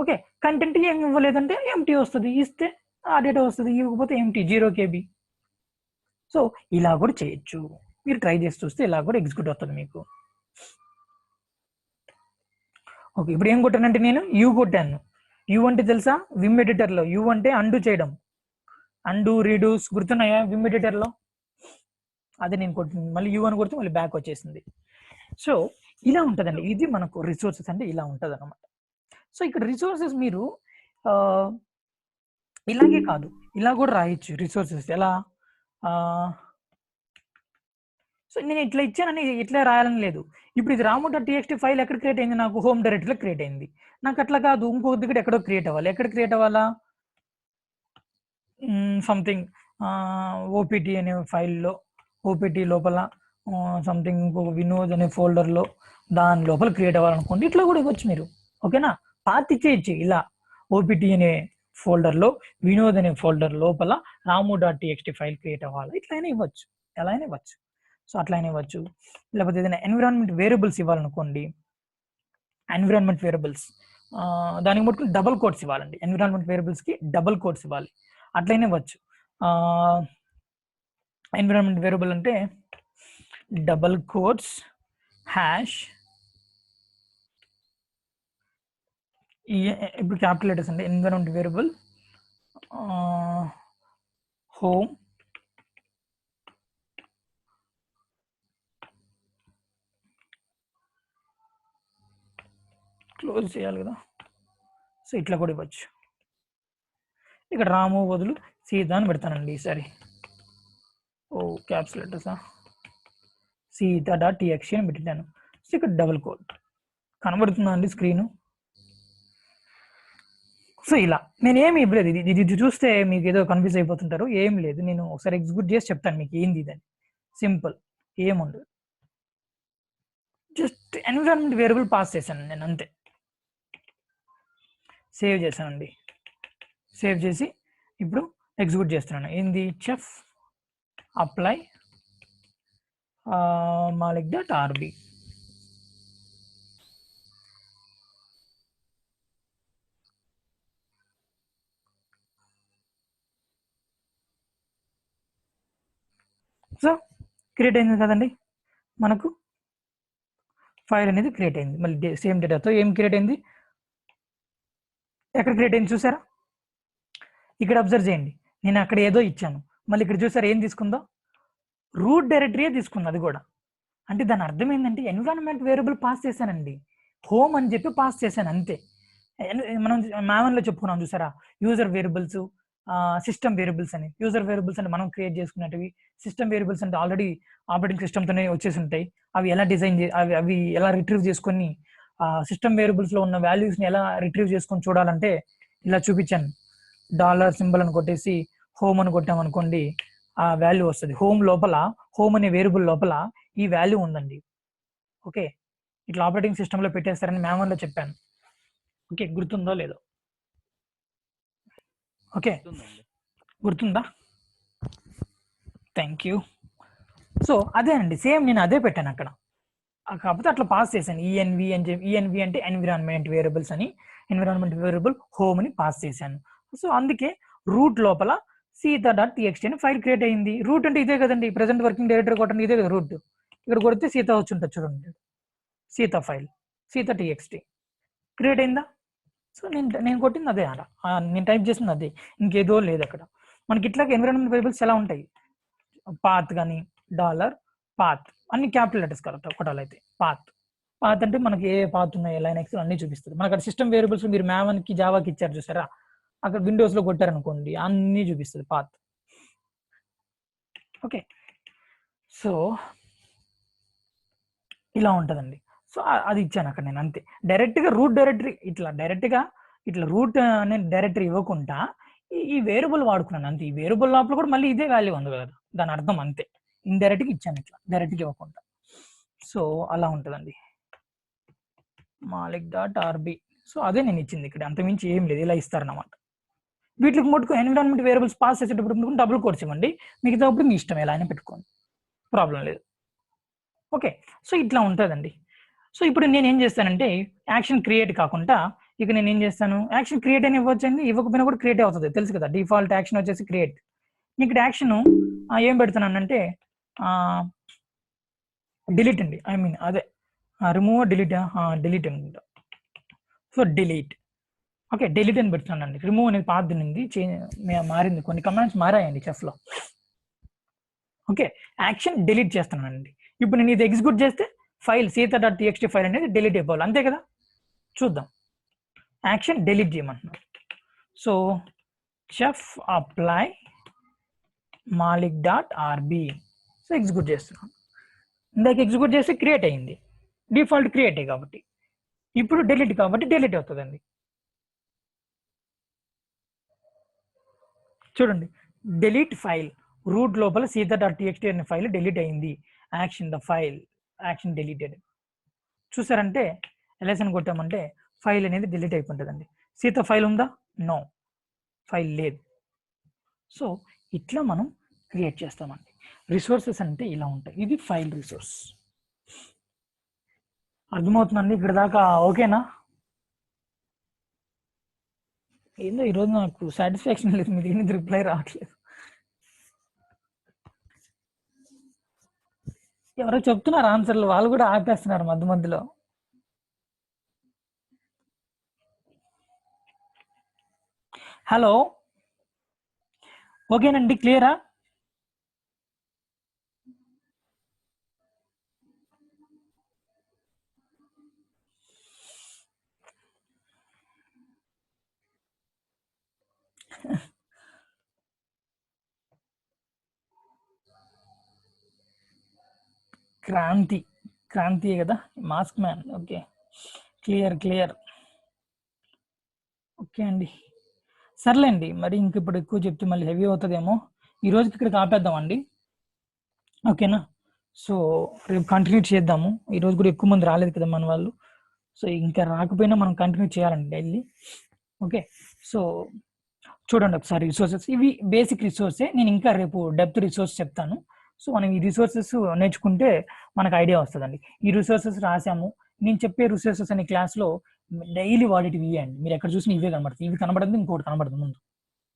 Okay, content ఏం ఇవ్వలేదంటే ఎంటీ వస్తుంది, ఇస్తే ఆ డేటా వస్తుంది, ఇవ్వకపోతే ఎంటీ 0 KB. సో ఇలా కూడా చేయొచ్చు. మీరు ట్రై చేసి చూస్తే ఇలా కూడా ఎగ్జిక్యూట్ అవుతుంది మీకు. ఓకే, ఇప్పుడు ఏం కొట్టానంటే నేను యూ కొట్టాను. యూ అంటే తెలుసా? విమ్ ఎడిటర్లో యూ అంటే అండు చేయడం, అండు రీడూస్ గుర్తున్నాయా విమ్ ఎడిటర్లో? అదే నేను కొట్టింది. మళ్ళీ యూ అని కొడితే మళ్ళీ బ్యాక్ వచ్చేసింది. సో ఇలా ఉంటుందండి. ఇది మనకు రిసోర్సెస్ అంటే ఇలా ఉంటుంది అన్నమాట. సో ఇక్కడ రిసోర్సెస్ మీరు ఇలాగే కాదు, ఇలా కూడా రాయొచ్చు రిసోర్సెస్. ఎలా? సో నేను ఇట్లా ఇచ్చానని ఇట్లా రాయాలని లేదు. ఇప్పుడు ఇది ramu.txt ఫైల్ ఎక్కడ క్రియేట్ అయింది? నాకు హోమ్ డైరెక్టరీలో క్రియేట్ అయింది. నాకు అట్లా కాదు, ఇంకో దగ్గర ఎక్కడో క్రియేట్ అవ్వాలి. ఎక్కడ క్రియేట్ అవ్వాలా? సంథింగ్ ఓపీటీ అనే ఫైల్లో, ఓపీటీ లోపల సంథింగ్ ఇంకొక వినోద్ అనే ఫోల్డర్లో, దాని లోపల క్రియేట్ అవ్వాలనుకోండి, ఇట్లా కూడా ఇవ్వచ్చు మీరు. ఓకేనా? పాత్ ఇచ్చేయచ్చు. ఇలా ఓపీటీ అనే ఫోల్డర్లో, వినోద్ అనే ఫోల్డర్ లోపల ramu.txt ఫైల్ క్రియేట్ అవ్వాలి, ఇట్లయినా ఇవ్వచ్చు, ఎలా అయినా ఇవ్వచ్చు. సో అట్లయినా ఇవ్వచ్చు. లేకపోతే ఏదైనా ఎన్విరాన్మెంట్ వేరియబుల్స్ ఇవ్వాలనుకోండి, ఎన్విరాన్మెంట్ వేరియబుల్స్ దానికి ముట్టుకుని డబుల్ కోట్స్ ఇవ్వాలండి. ఎన్విరాన్మెంట్ వేరియబుల్స్కి డబుల్ కోట్స్ ఇవ్వాలి, అట్లయినా ఇవ్వచ్చు. ఎన్విరాన్మెంట్ వేరియబుల్ అంటే డబుల్ కోట్స్ హ్యాష్, ఇప్పుడు క్యాపిటల్ లెటర్స్ అండి. ఎన్విరాన్మెంట్ వేరియబుల్ హోమ్ క్లోజ్ చేయాలి కదా. సో ఇట్లా కూడా ఇవ్వచ్చు. ఇక్కడ రాము బదులు సీత అని పెడతానండి ఈసారి. ఓ క్యాప్స్ లెటర్సా, సీత.txt అని పెట్టాను. సో ఇక్కడ డబుల్ కోట్ కనబడుతుందా అండి స్క్రీను? సో ఇలా నేనేమి ఇవ్వలేదు. ఇది చూస్తే మీకు ఏదో కన్ఫ్యూజ్ అయిపోతుంటారు. ఏం లేదు, నేను ఒకసారి ఎగ్జిక్యూట్ చేసి చెప్తాను మీకు ఏంది ఇదని. సింపుల్, ఏముండదు. జస్ట్ ఎన్విరాన్మెంట్ వేరియబుల్ పాస్ చేశాను నేను, అంతే. సేవ్ చేశానండి. సేవ్ చేసి ఇప్పుడు ఎగ్జిక్యూట్ చేస్తున్నాను. ఏంది Chef apply Malik dot RB. So create అయింది కదండి, మనకు ఫైల్ అనేది క్రియేట్ అయింది. మళ్ళీ సేమ్ డేటాతో ఏం క్రియేట్ అయింది, ఎక్కడ క్రియేట్ అయింది చూసారా, ఇక్కడ అబ్జర్వ్ చేయండి. నేను అక్కడ ఏదో ఇచ్చాను, మళ్ళీ ఇక్కడ చూసారా ఏం తీసుకుందో, రూట్ డైరెక్టరీయే తీసుకుంది అది కూడా. అంటే దాని అర్థం ఏంటంటే ఎన్విరాన్మెంట్ వేరియబుల్ పాస్ చేశానండి, హోమ్ అని చెప్పి పాస్ చేశాను అంతే. మనం మావన్లో చెప్పుకున్నాం చూసారా, యూజర్ వేరియబుల్స్, సిస్టమ్ వేరియబుల్స్ అని. యూజర్ వేరియబుల్స్ అంటే మనం క్రియేట్ చేసుకున్నవి, సిస్టమ్ వేరియబుల్స్ అంటే ఆల్రెడీ ఆపరేటింగ్ సిస్టమ్తోనే వచ్చేసి ఉంటాయి. అవి ఎలా డిజైన్ అవి ఎలా రిట్రీవ్ చేసుకొని సిస్టమ్ వేరియబుల్స్లో ఉన్న వాల్యూస్ని ఎలా రిట్రీవ్ చేసుకొని చూడాలంటే ఇలా చూపించాను. డాలర్ సింబల్ అని కొట్టేసి హోమ్ అని కొట్టామనుకోండి, ఆ వాల్యూ వస్తుంది. హోమ్ లోపల, హోమ్ అనే వేరియబుల్ లోపల ఈ వాల్యూ ఉందండి. ఓకే, ఇట్లా ఆపరేటింగ్ సిస్టంలో పెట్టేస్తారని మాన్యువల్లో చెప్పాను. ఓకే, గుర్తుందో లేదో? ఓకే, గుర్తుందా? Thank you. సో అదే అండి, సేమ్ నేను అదే పెట్టాను అక్కడ, కాకపోతే అట్లా పాస్ చేశాను. ఈఎన్వి అని చెప్పి, ఈఎన్వి అంటే ఎన్విరాన్మెంట్ వేరియబుల్స్ అని, ఎన్విరాన్మెంట్ వేరియబుల్ హోమ్ అని పాస్ చేశాను. సో అందుకే రూట్ లోపల సీత.txt అని ఫైల్ క్రియేట్ అయింది. రూట్ అంటే ఇదే కదండి, ప్రెసెంట్ వర్కింగ్ డైరెక్టరీ కొట్టండి, ఇదే కదా రూట్. ఇక్కడ కొడితే సీత వచ్చి ఉంటుంది చూడండి, సీత ఫైల్, సీత.txt క్రియేట్ అయిందా? సో నేను కొట్టింది అదే, అలా నేను టైప్ చేసింది అదే, ఇంకేదో లేదు అక్కడ. మనకి ఇట్లాగే ఎన్విరాన్మెంట్ వేరియబుల్స్ ఎలా ఉంటాయి, పాత్ కానీ డాలర్ పాత్ అన్ని క్యాపిటల్ లెటర్స్ కొట్టాలి. అయితే పాత్ అంటే మనకి ఏ పాత్ ఉన్నాయి, లైనక్స్ అన్ని చూపిస్తుంది. మనకు అక్కడ సిస్టమ్ వేరియబుల్స్ మీరు మ్యావన్కి జావాకి ఇచ్చారు చూసారా, అక్కడ విండోస్లో కొట్టారనుకోండి అన్నీ చూపిస్తుంది పాత్. ఓకే, సో ఇలా ఉంటుందండి. సో అది ఇచ్చాను అక్కడ నేను అంతే. డైరెక్ట్గా రూట్ డైరెక్టరీ ఇట్లా రూట్ అనే డైరెక్టరీ ఇవ్వకుండా ఈ వేరియబుల్ వాడుకున్నాను అంతే. ఈ వేరియబుల్ లోపల కూడా మళ్ళీ ఇదే వాల్యూ ఉంది కదా, దాని అర్థం అంతే. ఇండైరెక్ట్గా ఇచ్చాను, ఇట్లా డైరెక్ట్గా ఇవ్వకుండా. సో అలా ఉంటుందండి మాలిక్ డాట్ ఆర్బి. సో అదే నేను ఇచ్చింది ఇక్కడ, అంతమించి ఏం లేదు, ఇలా ఇస్తారన్నమాట. వీటికి మటుకు ఎన్విరాన్మెంట్ వేరియబుల్స్ పాస్ చేసేటప్పుడు డబుల్ కోట్స్ ఇవ్వండి, మిగతాప్పుడు మీ ఇష్టం ఎలా అయినా పెట్టుకోండి, ప్రాబ్లం లేదు. ఓకే, సో ఇట్లా ఉంటుందండి. సో ఇప్పుడు నేను ఏం చేస్తానంటే యాక్షన్ క్రియేట్ కాకుండా ఇక నేను ఏం చేస్తాను, యాక్షన్ క్రియేట్ అని ఇవ్వచ్చండి, ఇవ్వకపోయినా కూడా క్రియేట్ అవుతుంది, తెలుసు కదా. డిఫాల్ట్ యాక్షన్ వచ్చేసి క్రియేట్. ఇక్కడ యాక్షన్ ఏం పెడుతున్నానంటే డిలీట్ అండి, ఐ మీన్ అదే రిమూవ్ డిలీట్ అనుకుంటా. సో డిలీట్, ఓకే డిలీట్ అని పెడుతున్నానండి. రిమూవ్ అనేది పాత్ ఉంది, మారింది, కొన్ని కమాండ్స్ మారాయండి చెఫ్లో. ఓకే, యాక్షన్ డిలీట్ చేస్తున్నానండి. ఇప్పుడు నేను ఇది ఎగ్జిక్యూట్ చేస్తే ఫైల్ సీత.txt ఫైల్ అనేది డిలీట్ అయిపోవాలి, అంతే కదా. చూద్దాం, యాక్షన్ డిలీట్ చేయమంటున్నాను. So Chef apply Malik dot RB. So execute చేస్తున్నాను. ఇందాక ఎగ్జిక్యూట్ చేస్తే క్రియేట్ అయింది, డిఫాల్ట్ క్రియేట్ అయ్యి కాబట్టి. ఇప్పుడు డిలీట్ కాబట్టి డిలీట్ అవుతుందండి. చూడండి, డిలీట్ ఫైల్, రూట్ లోపల సీత.txt అనే ఫైల్ డిలీట్ అయింది. Action the file, action deleted. చూసారంటే ఎల్ఎస్ఎన్ కొట్టామంటే ఫైల్ అనేది డిలీట్ అయిపోతుందండి. సీత ఫైల్ ఉందా? నో, ఫైల్ లేదు. సో ఇట్లా మనం క్రియేట్ చేస్తామండి. రిసోర్సెస్ అంటే ఇలా ఉంటాయి, ఇది ఫైల్ రిసోర్స్. అర్థమవుతుందండి ఇక్కడ దాకా? ఓకేనా? ఏందో ఈరోజు నాకు సాటిస్ఫాక్షన్ లేదు, మీరు దీనికి రిప్లై రావట్లేదు. ఎవరో చెప్తున్నారు ఆన్సర్లు, వాళ్ళు కూడా ఆపేస్తున్నారు మధ్య మధ్యలో. హలో, ఓకేనండి, క్లియరా? క్రాంతి కదా, mask man. Okay, clear. Okay అండి, సర్లేండి. మరి ఇంక ఇప్పుడు ఎక్కువ చెప్తే మళ్ళీ హెవీ అవుతుందేమో. ఈ రోజుకి ఇక్కడికి ఆపేద్దామండి, ఓకేనా? సో రేపు కంటిన్యూ చేద్దాము. ఈరోజు కూడా ఎక్కువ మంది రాలేదు కదా మన వాళ్ళు, సో ఇంకా రాకపోయినా మనం కంటిన్యూ చేయాలండి డైలీ. ఓకే, సో చూడండి ఒకసారి రిసోర్సెస్ ఇవి బేసిక్ రిసోర్సే. నేను ఇంకా రేపు డెప్త్ రిసోర్స్ చెప్తాను. సో మనం ఈ రిసోర్సెస్ నేర్చుకుంటే మనకు ఐడియా వస్తుందండి. ఈ రిసోర్సెస్ రాసాము. నేను చెప్పే రిసోర్సెస్ అనే క్లాస్లో డైలీ వాడేటివి ఇవే అండి. మీరు ఎక్కడ చూసినా ఇవే కనబడుతుంది. ఇవి కనబడదు, ఇంకోటి కనబడదు ముందు.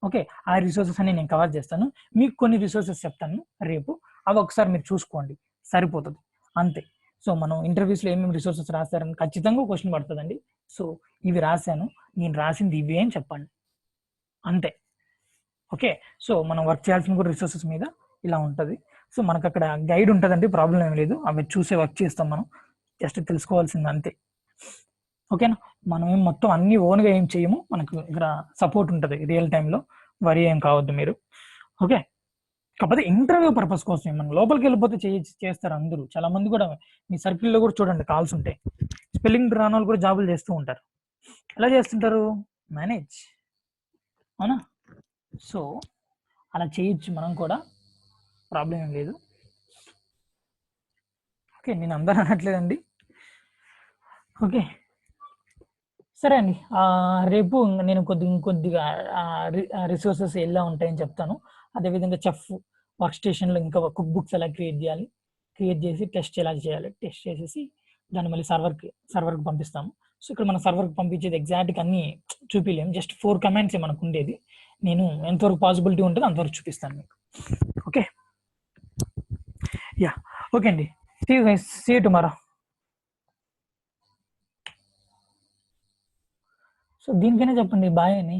ఓకే, ఆ రిసోర్సెస్ అని నేను కవర్ చేస్తాను. మీకు కొన్ని రిసోర్సెస్ చెప్తాను రేపు, అవి ఒకసారి మీరు చూసుకోండి, సరిపోతుంది అంతే. సో మనం ఇంటర్వ్యూస్లో ఏమేమి రిసోర్సెస్ రాస్తారని ఖచ్చితంగా క్వశ్చన్ పడుతుందండి. సో ఇవి రాశాను, నేను రాసింది ఇవే అని చెప్పండి అంతే. ఓకే, సో మనం వర్క్ చేయాల్సిన కూడా రిసోర్సెస్ మీద ఇలా ఉంటుంది. సో మనకు అక్కడ గైడ్ ఉంటుందండి, ప్రాబ్లం ఏం లేదు, అవి చూసే వర్క్ చేస్తాం మనం, జస్ట్ తెలుసుకోవాల్సింది అంతే. ఓకేనా, మనం ఏం మొత్తం అన్ని ఓన్గా ఏం చేయము, మనకు ఇక్కడ సపోర్ట్ ఉంటుంది రియల్ టైంలో, వరి ఏం కావద్దు మీరు. ఓకే, కాకపోతే ఇంటర్వ్యూ పర్పస్ కోసం మనం లోపలికి వెళ్ళిపోతే చేస్తారు అందరూ. చాలా మంది కూడా మీ సర్కిల్లో కూడా చూడండి కాల్స్ ఉంటాయి, స్పెల్లింగ్ రాని వాళ్ళు కూడా జాబులు చేస్తూ ఉంటారు. ఎలా చేస్తుంటారు? మేనేజ్, అవునా? సో అలా చేయొచ్చు మనం కూడా, ప్రాబ్లం ఏం లేదు. ఓకే, నేను అందరూ అనట్లేదండి. ఓకే సరే అండి, రేపు నేను ఇంకొద్దిగా రిసోర్సెస్ ఎలా ఉంటాయని చెప్తాను. అదేవిధంగా చెఫ్ వర్క్ స్టేషన్లో ఇంకా కుక్ బుక్స్ ఎలా క్రియేట్ చేసి టెస్ట్ ఎలా చేయాలి, టెస్ట్ చేసేసి దాన్ని మళ్ళీ సర్వర్కి పంపిస్తాము. సో ఇక్కడ మనం సర్వర్కి పంపించేది ఎగ్జాక్ట్గా అన్ని చూపించలేము, జస్ట్ 4 కమాండ్సే మనకు ఉండేది. నేను ఎంతవరకు పాసిబిలిటీ ఉంటుందో అంతవరకు చూపిస్తాను మీకు. ఓకే యా, ఓకే అండి, సీ యూ టుమారో. సో దీనికైనా చెప్పండి బాయ్ అని.